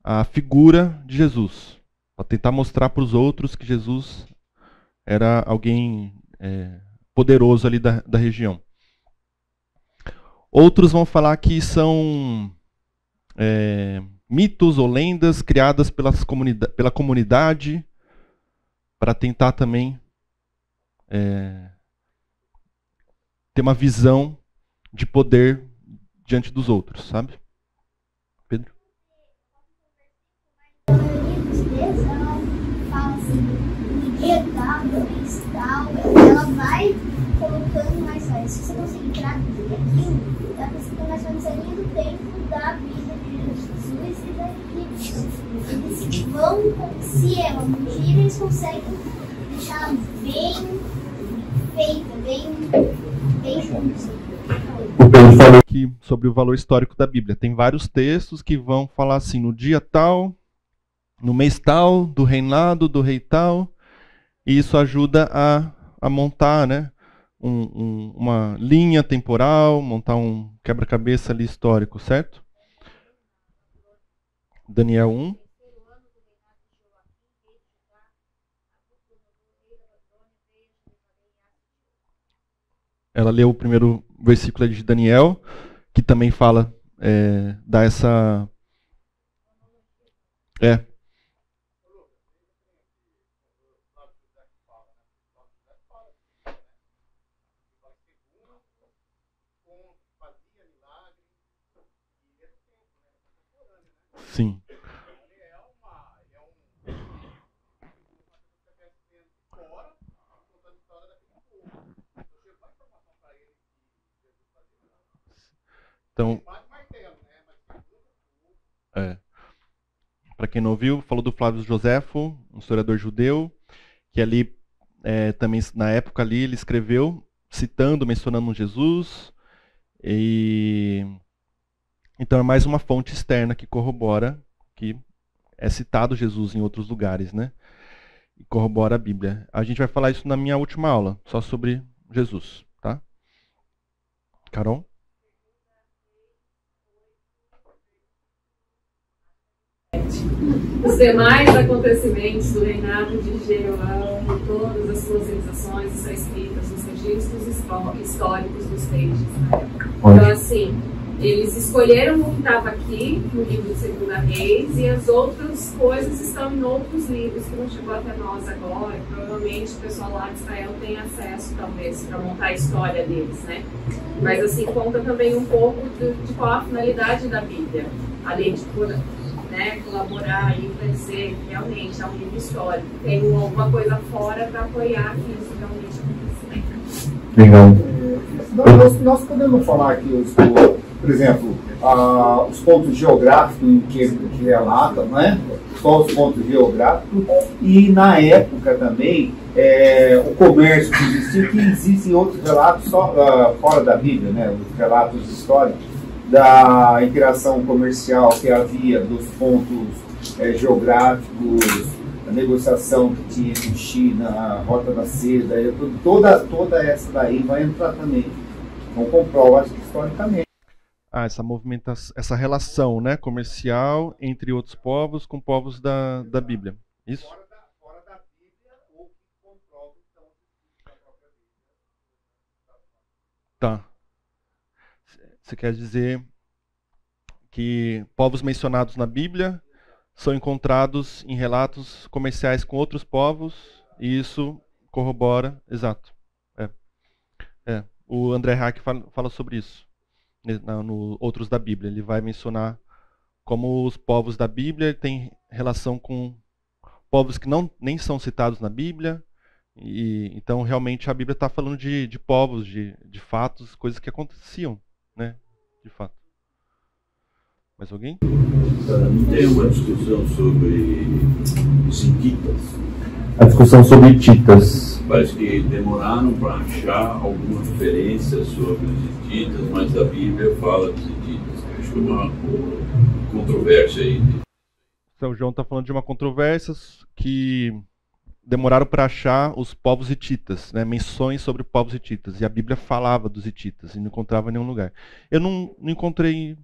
a figura de Jesus. Para tentar mostrar para os outros que Jesus era alguém poderoso ali da região. Outros vão falar que são mitos ou lendas criadas pela comunidade para tentar também ter uma visão de poder diante dos outros, sabe? Pedro? A maioria dos textos, ela fala assim, ninguém tal, dois tal, ela vai colocando mais fácil. Se você conseguir traduzir aquilo, ela consegue mais fácil a linha do tempo da vida de Jesus e da Bíblia. Eles vão, se é uma mentira, eles conseguem deixar bem feita, bem juntos. O Pedro falou aqui sobre o valor histórico da Bíblia. Tem vários textos que vão falar assim: no dia tal, no mês tal, do reinado, do rei tal. E isso ajuda a montar, né, uma linha temporal, montar um quebra-cabeça ali histórico, certo? Daniel 1. Ela leu o primeiro versículo de Daniel, que também fala, dá essa... Sim. Então, para quem não ouviu, falou do Flávio Joséfo, um historiador judeu, que ali, também na época ali, ele escreveu, citando, mencionando Jesus, e então é mais uma fonte externa que corrobora que é citado Jesus em outros lugares, né? E corrobora a Bíblia. A gente vai falar isso na minha última aula, só sobre Jesus, tá? Carol? Os demais acontecimentos do reinado de Jeroboão e todas as suas realizações estão escritas nos registros históricos dos reis de Israel. Então, assim, eles escolheram o que estava aqui no livro de 2 Reis e as outras coisas estão em outros livros que não chegou até nós agora. Provavelmente o pessoal lá de Israel tem acesso, talvez, para montar a história deles, né? Mas, assim, conta também um pouco de qual a finalidade da Bíblia, além de colaborar aí para dizer que realmente é um livro histórico, tem alguma coisa fora para apoiar que isso realmente aconteceu. Legal. Nós podemos falar aqui, por exemplo, os pontos geográficos que relatam, né? Só os pontos geográficos, e na época também o comércio que existia, que existem outros relatos só fora da Bíblia, né? Os relatos históricos da interação comercial que havia, dos pontos geográficos, a negociação que tinha com China, a Rota da Seda, toda essa daí vai entrar também. Então comprova, acho que historicamente. Essa movimentação, essa relação, né, comercial entre outros povos com povos da Bíblia. Isso? Fora da Bíblia, ou que comprova então da própria Bíblia. Tá. Você quer dizer que povos mencionados na Bíblia são encontrados em relatos comerciais com outros povos, e isso corrobora, exato. O André Hack fala sobre isso, no Outros da Bíblia. Ele vai mencionar como os povos da Bíblia têm relação com povos que nem são citados na Bíblia, e então realmente a Bíblia está falando de povos, de fatos, coisas que aconteciam, né? De fato. Mais alguém? Tem uma discussão sobre os hititas. A discussão sobre hititas. Parece que demoraram para achar alguma referência sobre os hititas, mas a Bíblia fala dos hititas. Acho que é uma controvérsia aí. Então, o João está falando de uma controvérsia que demoraram para achar os povos hititas, né? Menções sobre povos hititas. E a Bíblia falava dos hititas e não encontrava em nenhum lugar. Eu não encontrei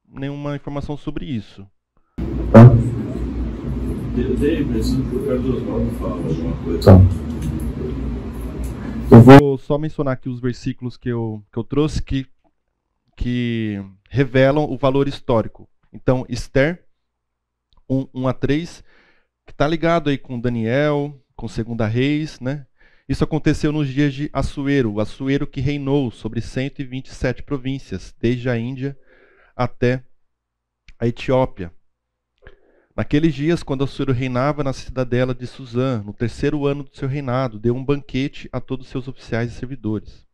nenhuma informação sobre isso. Eu tenho a impressão que o Carlos Oswaldo fala alguma coisa. Tá. Eu vou só mencionar aqui os versículos que eu trouxe que revelam o valor histórico. Então, Esther 1 a 3, que está ligado aí com Daniel, com 2 Reis, né? Isso aconteceu nos dias de Assuero, o Assuero que reinou sobre 127 províncias, desde a Índia até a Etiópia. Naqueles dias, quando Assuero reinava na cidadela de Suzã, no 3º ano do seu reinado, deu um banquete a todos os seus oficiais e servidores.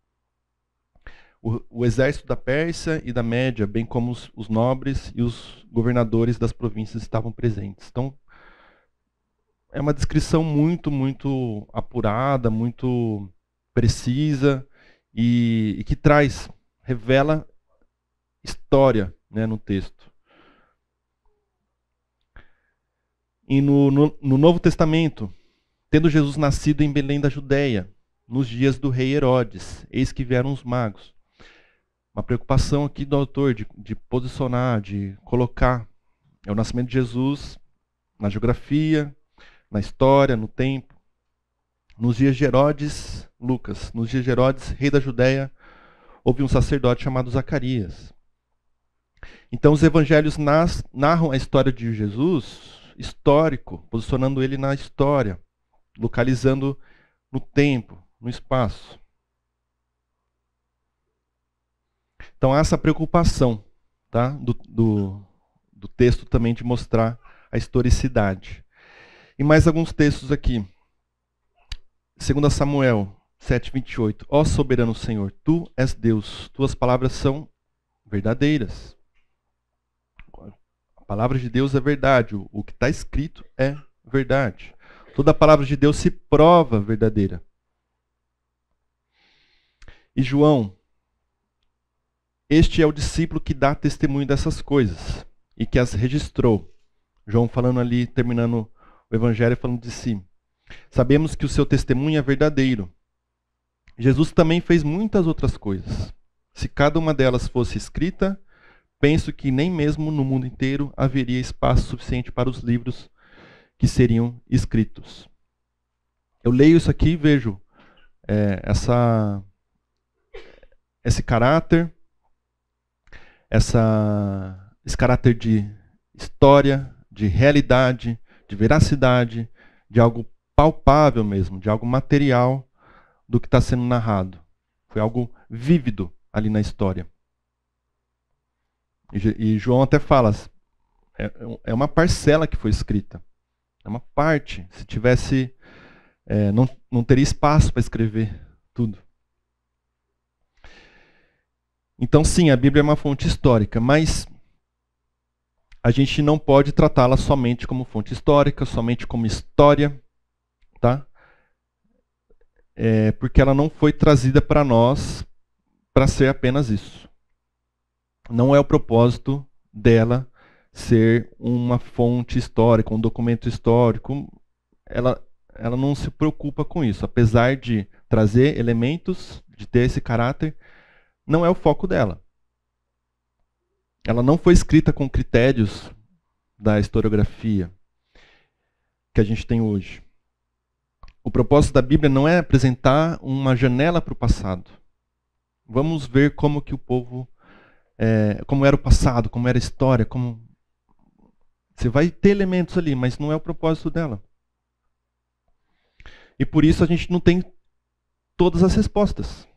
O exército da Pérsia e da Média, bem como os nobres e os governadores das províncias estavam presentes. Então, é uma descrição muito, muito apurada, muito precisa e que revela história, né, no texto. E no Novo Testamento, tendo Jesus nascido em Belém da Judéia, nos dias do rei Herodes, eis que vieram os magos. Uma preocupação aqui do autor de posicionar, de colocar o nascimento de Jesus na geografia, na história, no tempo. Nos dias de Herodes, Lucas, nos dias de Herodes, rei da Judéia, houve um sacerdote chamado Zacarias. Então os evangelhos narram a história de Jesus histórico, posicionando ele na história, localizando no tempo, no espaço. Então há essa preocupação, tá, do texto também de mostrar a historicidade. E mais alguns textos aqui. 2 Samuel 7:28. Ó soberano Senhor, tu és Deus, tuas palavras são verdadeiras. A palavra de Deus é verdade, o que está escrito é verdade. Toda a palavra de Deus se prova verdadeira. E João, este é o discípulo que dá testemunho dessas coisas e que as registrou. João falando ali, terminando o evangelho, falando de si. Sabemos que o seu testemunho é verdadeiro. Jesus também fez muitas outras coisas. Se cada uma delas fosse escrita, penso que nem mesmo no mundo inteiro haveria espaço suficiente para os livros que seriam escritos. Eu leio isso aqui e vejo esse caráter, esse caráter de história, de realidade, de veracidade, de algo palpável mesmo, de algo material do que está sendo narrado. Foi algo vívido ali na história. E João até fala, é uma parcela que foi escrita. É uma parte. Se tivesse, não teria espaço para escrever tudo. Então sim, a Bíblia é uma fonte histórica, mas a gente não pode tratá-la somente como fonte histórica, somente como história, tá? Porque ela não foi trazida para nós para ser apenas isso. Não é o propósito dela ser uma fonte histórica, um documento histórico. Ela não se preocupa com isso. Apesar de trazer elementos, de ter esse caráter, não é o foco dela. Ela não foi escrita com critérios da historiografia que a gente tem hoje. O propósito da Bíblia não é apresentar uma janela para o passado. Vamos ver como que o povo, como era o passado, como era a história, como... Você vai ter elementos ali, mas não é o propósito dela. E por isso a gente não tem todas as respostas.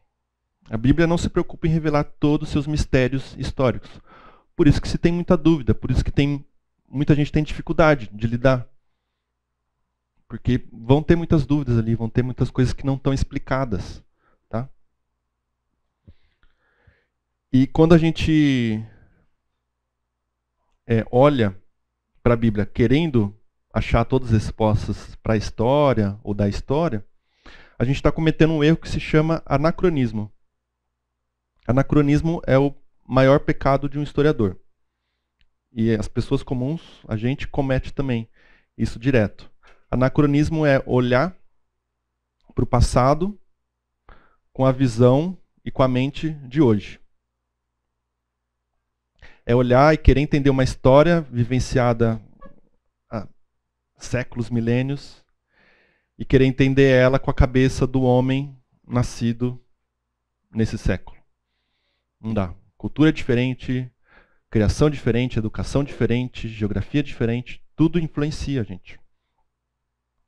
A Bíblia não se preocupa em revelar todos os seus mistérios históricos. Por isso que se tem muita dúvida, por isso que muita gente tem dificuldade de lidar. Porque vão ter muitas dúvidas ali, vão ter muitas coisas que não estão explicadas. Tá? E quando a gente olha para a Bíblia querendo achar todas as respostas para a história ou da história, a gente está cometendo um erro que se chama anacronismo. Anacronismo é o maior pecado de um historiador. E as pessoas comuns, a gente comete também isso direto. Anacronismo é olhar para o passado com a visão e com a mente de hoje. É olhar e querer entender uma história vivenciada há séculos, milênios, e querer entender ela com a cabeça do homem nascido nesse século. Não dá. Cultura diferente, criação diferente, educação diferente, geografia diferente, tudo influencia a gente.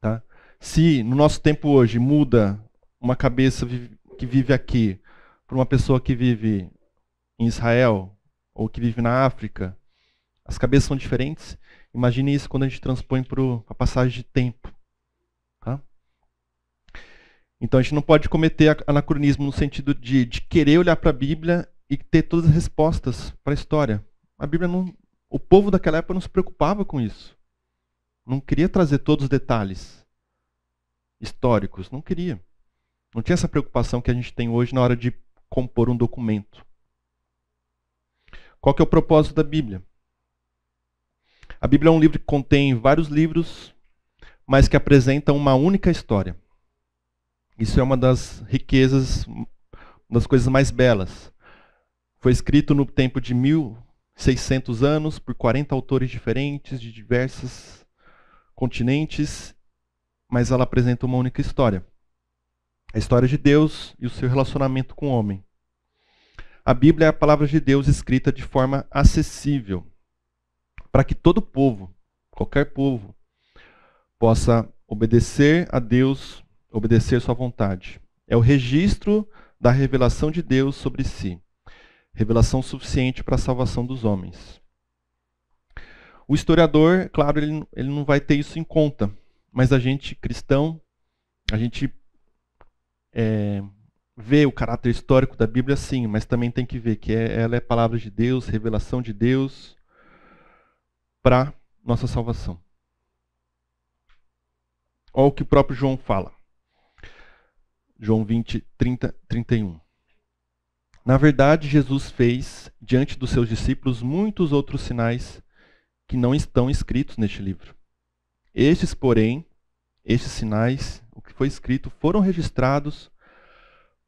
Tá? Se no nosso tempo hoje muda uma cabeça que vive aqui para uma pessoa que vive em Israel ou que vive na África, as cabeças são diferentes. Imagine isso quando a gente transpõe para a passagem de tempo. Tá? Então a gente não pode cometer anacronismo no sentido de querer olhar para a Bíblia e ter todas as respostas para a história. A Bíblia não, o povo daquela época não se preocupava com isso. Não queria trazer todos os detalhes históricos, não queria. Não tinha essa preocupação que a gente tem hoje na hora de compor um documento. Qual que é o propósito da Bíblia? A Bíblia é um livro que contém vários livros, mas que apresentam uma única história. Isso é uma das riquezas, uma das coisas mais belas. Foi escrito no tempo de 1600 anos por 40 autores diferentes de diversos continentes, mas ela apresenta uma única história. A história de Deus e o seu relacionamento com o homem. A Bíblia é a palavra de Deus escrita de forma acessível, para que todo povo, qualquer povo, possa obedecer a Deus, obedecer sua vontade. É o registro da revelação de Deus sobre si. Revelação suficiente para a salvação dos homens. O historiador, claro, ele não vai ter isso em conta, mas a gente, cristão, a gente vê o caráter histórico da Bíblia sim, mas também tem que ver que ela é a palavra de Deus, revelação de Deus para nossa salvação. Olha o que o próprio João fala. João 20, 30, 31. Na verdade, Jesus fez, diante dos seus discípulos, muitos outros sinais que não estão escritos neste livro. Estes, porém, estes sinais, o que foi escrito, foram registrados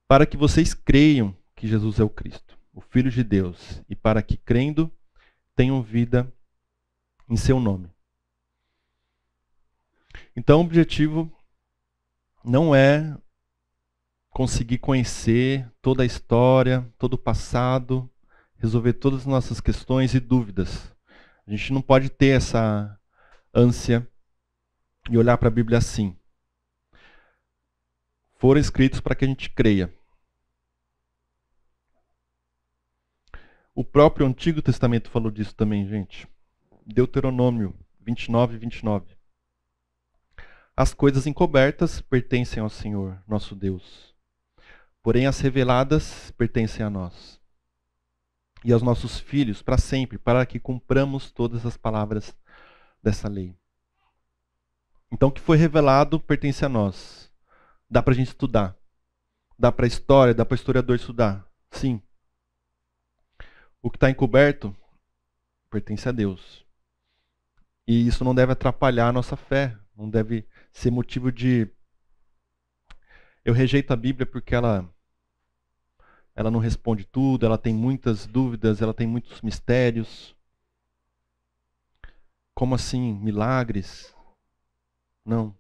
para que vocês creiam que Jesus é o Cristo, o Filho de Deus, e para que, crendo, tenham vida em seu nome. Então, o objetivo não é conseguir conhecer toda a história, todo o passado, resolver todas as nossas questões e dúvidas. A gente não pode ter essa ânsia e olhar para a Bíblia assim. Foram escritos para que a gente creia. O próprio Antigo Testamento falou disso também, gente. Deuteronômio 29, 29. As coisas encobertas pertencem ao Senhor, nosso Deus. Porém, as reveladas pertencem a nós e aos nossos filhos para sempre, para que cumpramos todas as palavras dessa lei. Então, o que foi revelado pertence a nós. Dá para a gente estudar. Dá para a história, dá para o historiador estudar. Sim. O que está encoberto pertence a Deus. E isso não deve atrapalhar a nossa fé. Não deve ser motivo de... Eu rejeito a Bíblia porque ela não responde tudo, ela tem muitas dúvidas, ela tem muitos mistérios. Como assim? Milagres? Não.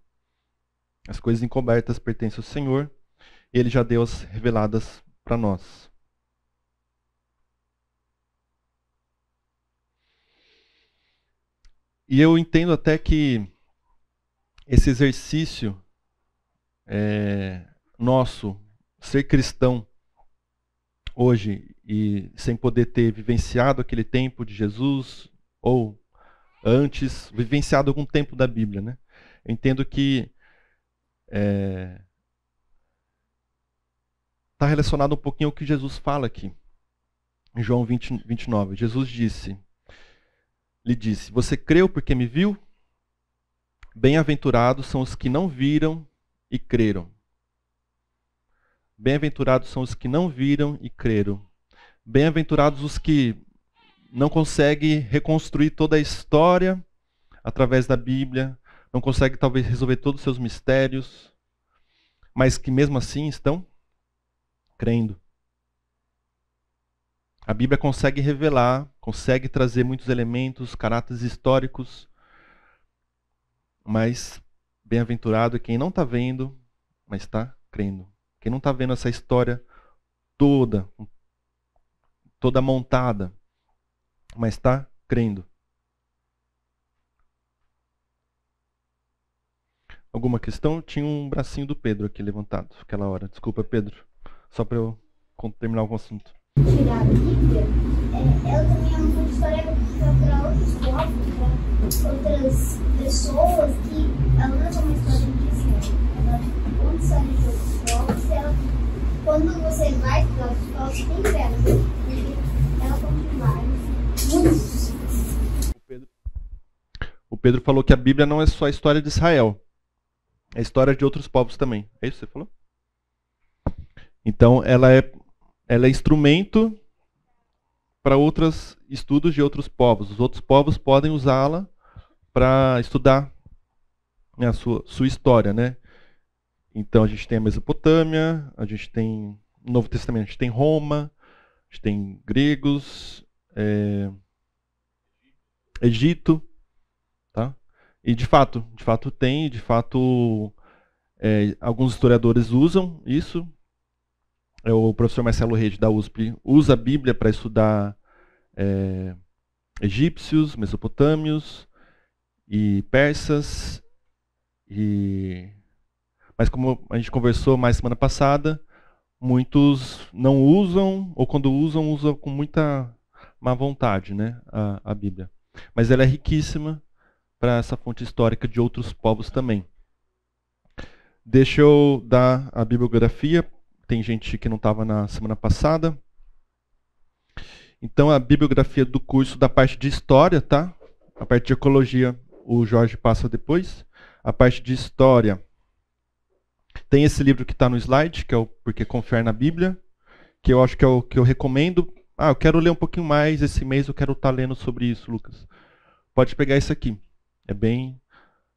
As coisas encobertas pertencem ao Senhor e Ele já deu as reveladas para nós. E eu entendo até que esse exercício nosso, ser cristão hoje e sem poder ter vivenciado aquele tempo de Jesus ou antes, vivenciado algum tempo da Bíblia, né? Eu entendo que está relacionado um pouquinho ao que Jesus fala aqui. Em João 20, 29. Jesus lhe disse, você creu porque me viu? Bem-aventurados são os que não viram e creram. Bem-aventurados são os que não viram e creram. Bem-aventurados os que não conseguem reconstruir toda a história através da Bíblia, não conseguem talvez resolver todos os seus mistérios, mas que mesmo assim estão crendo. A Bíblia consegue revelar, consegue trazer muitos elementos, caráteres históricos, mas bem-aventurado é quem não está vendo, mas está crendo. Quem não está vendo essa história toda montada, mas está crendo. Alguma questão? Tinha um bracinho do Pedro aqui levantado naquela hora. Desculpa, Pedro. Só para eu terminar o assunto. Tirar a Bíblia, ela também é uma história para outros povos, para outras pessoas, que ela não é só uma história de Israel. Ela conta história de outros povos, e ela, quando você vai para outros povos, tem que ver ela, porque ela conta vários, muitos. O Pedro falou que a Bíblia não é só a história de Israel, é a história de outros povos também. É isso que você falou? Então, ela é instrumento para outros estudos de outros povos. Os outros povos podem usá-la para estudar, né, a sua história, né? Então a gente tem a Mesopotâmia, a gente tem no Novo Testamento, a gente tem Roma, a gente tem gregos, Egito, tá? E de fato tem, alguns historiadores usam isso. O professor Marcelo Rede da USP usa a Bíblia para estudar egípcios, mesopotâmios e persas. Mas como a gente conversou mais semana passada, muitos não usam, ou quando usam com muita má vontade, né, a Bíblia. Mas ela é riquíssima para essa fonte histórica de outros povos também. Deixa eu dar a bibliografia. Tem gente que não estava na semana passada. Então, a bibliografia do curso da parte de história, tá? A parte de ecologia, o Jorge passa depois. A parte de história, tem esse livro que está no slide, que é o Porque Confiar na Bíblia, que eu acho que é o que eu recomendo. Eu quero ler um pouquinho mais, esse mês eu quero estar lendo sobre isso, Lucas. Pode pegar esse aqui.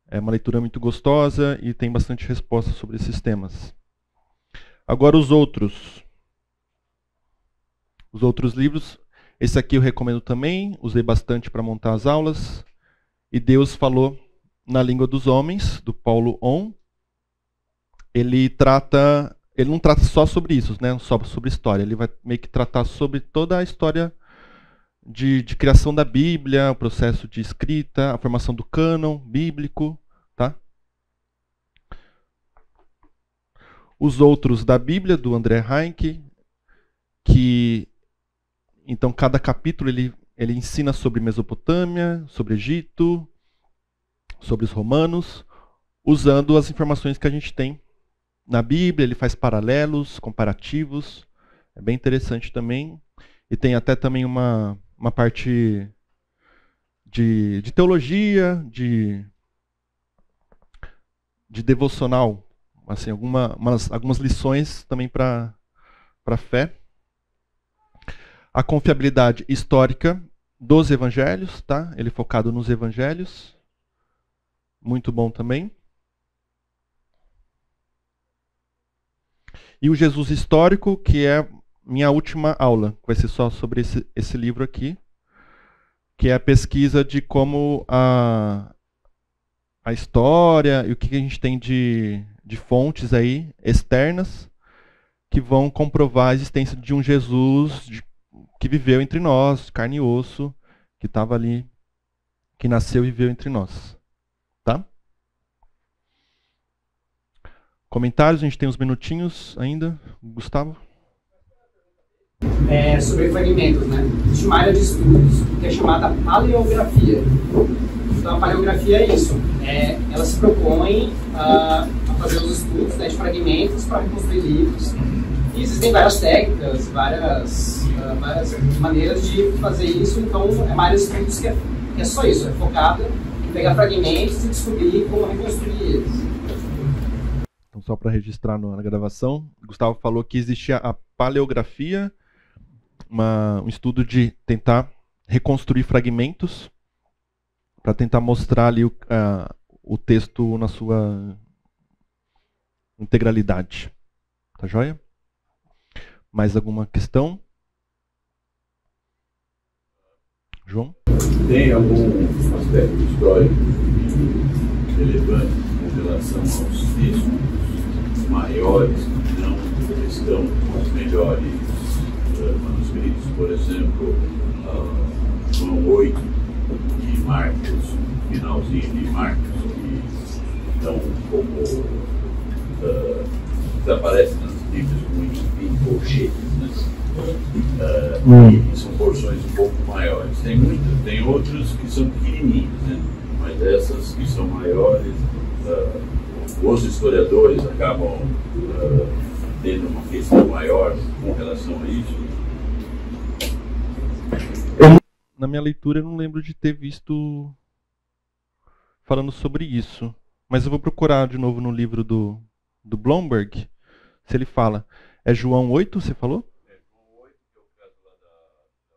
É uma leitura muito gostosa e tem bastante resposta sobre esses temas. Agora os outros livros, esse aqui eu recomendo também, usei bastante para montar as aulas. E Deus falou na língua dos homens, do Paulo On. Ele não trata só sobre isso, né? Só sobre história. Ele vai meio que tratar sobre toda a história de criação da Bíblia, o processo de escrita, a formação do cânon bíblico, tá? Os outros da Bíblia, do André Heinck, que então cada capítulo ele ensina sobre Mesopotâmia, sobre Egito, sobre os romanos, usando as informações que a gente tem na Bíblia. Ele faz paralelos, comparativos, é bem interessante também. E tem até também uma parte de teologia, de devocional, assim, algumas lições também para a fé. A confiabilidade histórica dos evangelhos, tá? Ele focado nos evangelhos. Muito bom também. E o Jesus histórico, que é minha última aula. Vai ser só sobre esse livro aqui, que é a pesquisa de como a história e o que a gente tem de fontes aí externas que vão comprovar a existência de um Jesus que viveu entre nós, carne e osso, que estava ali, que nasceu e viveu entre nós. Tá? Comentários, a gente tem uns minutinhos ainda. Gustavo? Sobre fragmentos, né? Existe uma área de estudos que é chamada paleografia. Então, a paleografia é isso. Ela se propõe a fazer os estudos, né, de fragmentos para reconstruir livros. E existem várias técnicas, várias maneiras de fazer isso. Então, é uma área de estudos que é só isso. É focada em pegar fragmentos e descobrir como reconstruir eles. Então, só para registrar na gravação, o Gustavo falou que existia a paleografia, um estudo de tentar reconstruir fragmentos para tentar mostrar ali o texto na sua integralidade. Tá joia? Mais alguma questão? João? Tem algum aspecto histórico relevante com relação aos textos maiores que não estão nos melhores manuscritos? Por exemplo, João 8 de Marcos, finalzinho de Marcos, que estão um pouco desaparecem nas Bíblias em colchetes, né? E são porções um pouco maiores. Tem outros que são pequenininhos, né? Mas essas que são maiores, os historiadores acabam tendo uma questão maior com relação a isso. Na minha leitura eu não lembro de ter visto falando sobre isso, mas eu vou procurar de novo no livro do Blomberg, se ele fala. É João 8, você falou? É João 8, que é o caso lá da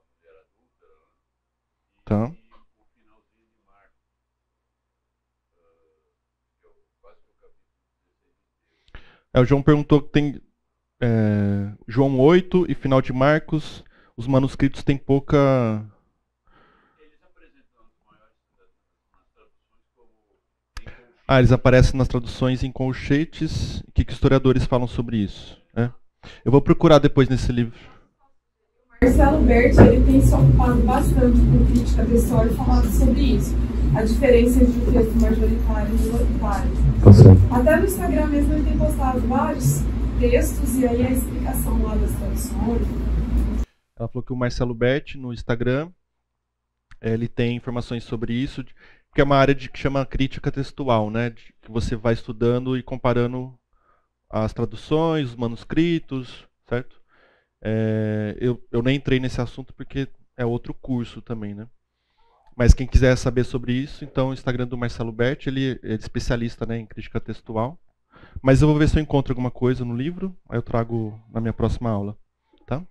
mulher adulta, Tá. E o finalzinho de Marcos, que é quase o capítulo 16 inteiro. O João perguntou que tem João 8 e final de Marcos, os manuscritos têm pouca... Eles aparecem nas traduções em colchetes. O que historiadores falam sobre isso? Eu vou procurar depois nesse livro. Marcelo Berti, ele tem se ocupado bastante com crítica textual e falado sobre isso. A diferença entre o texto majoritário e o minoritário. Até no Instagram mesmo ele tem postado vários textos e aí a explicação lá das traduções. Ela falou que o Marcelo Berti no Instagram, ele tem informações sobre isso, que é uma área que chama crítica textual, né? Que você vai estudando e comparando as traduções, os manuscritos, certo? Eu nem entrei nesse assunto porque é outro curso também, né? Mas quem quiser saber sobre isso, então o Instagram do Marcelo Berti, ele é especialista, né, em crítica textual. Mas eu vou ver se eu encontro alguma coisa no livro, aí eu trago na minha próxima aula, tá?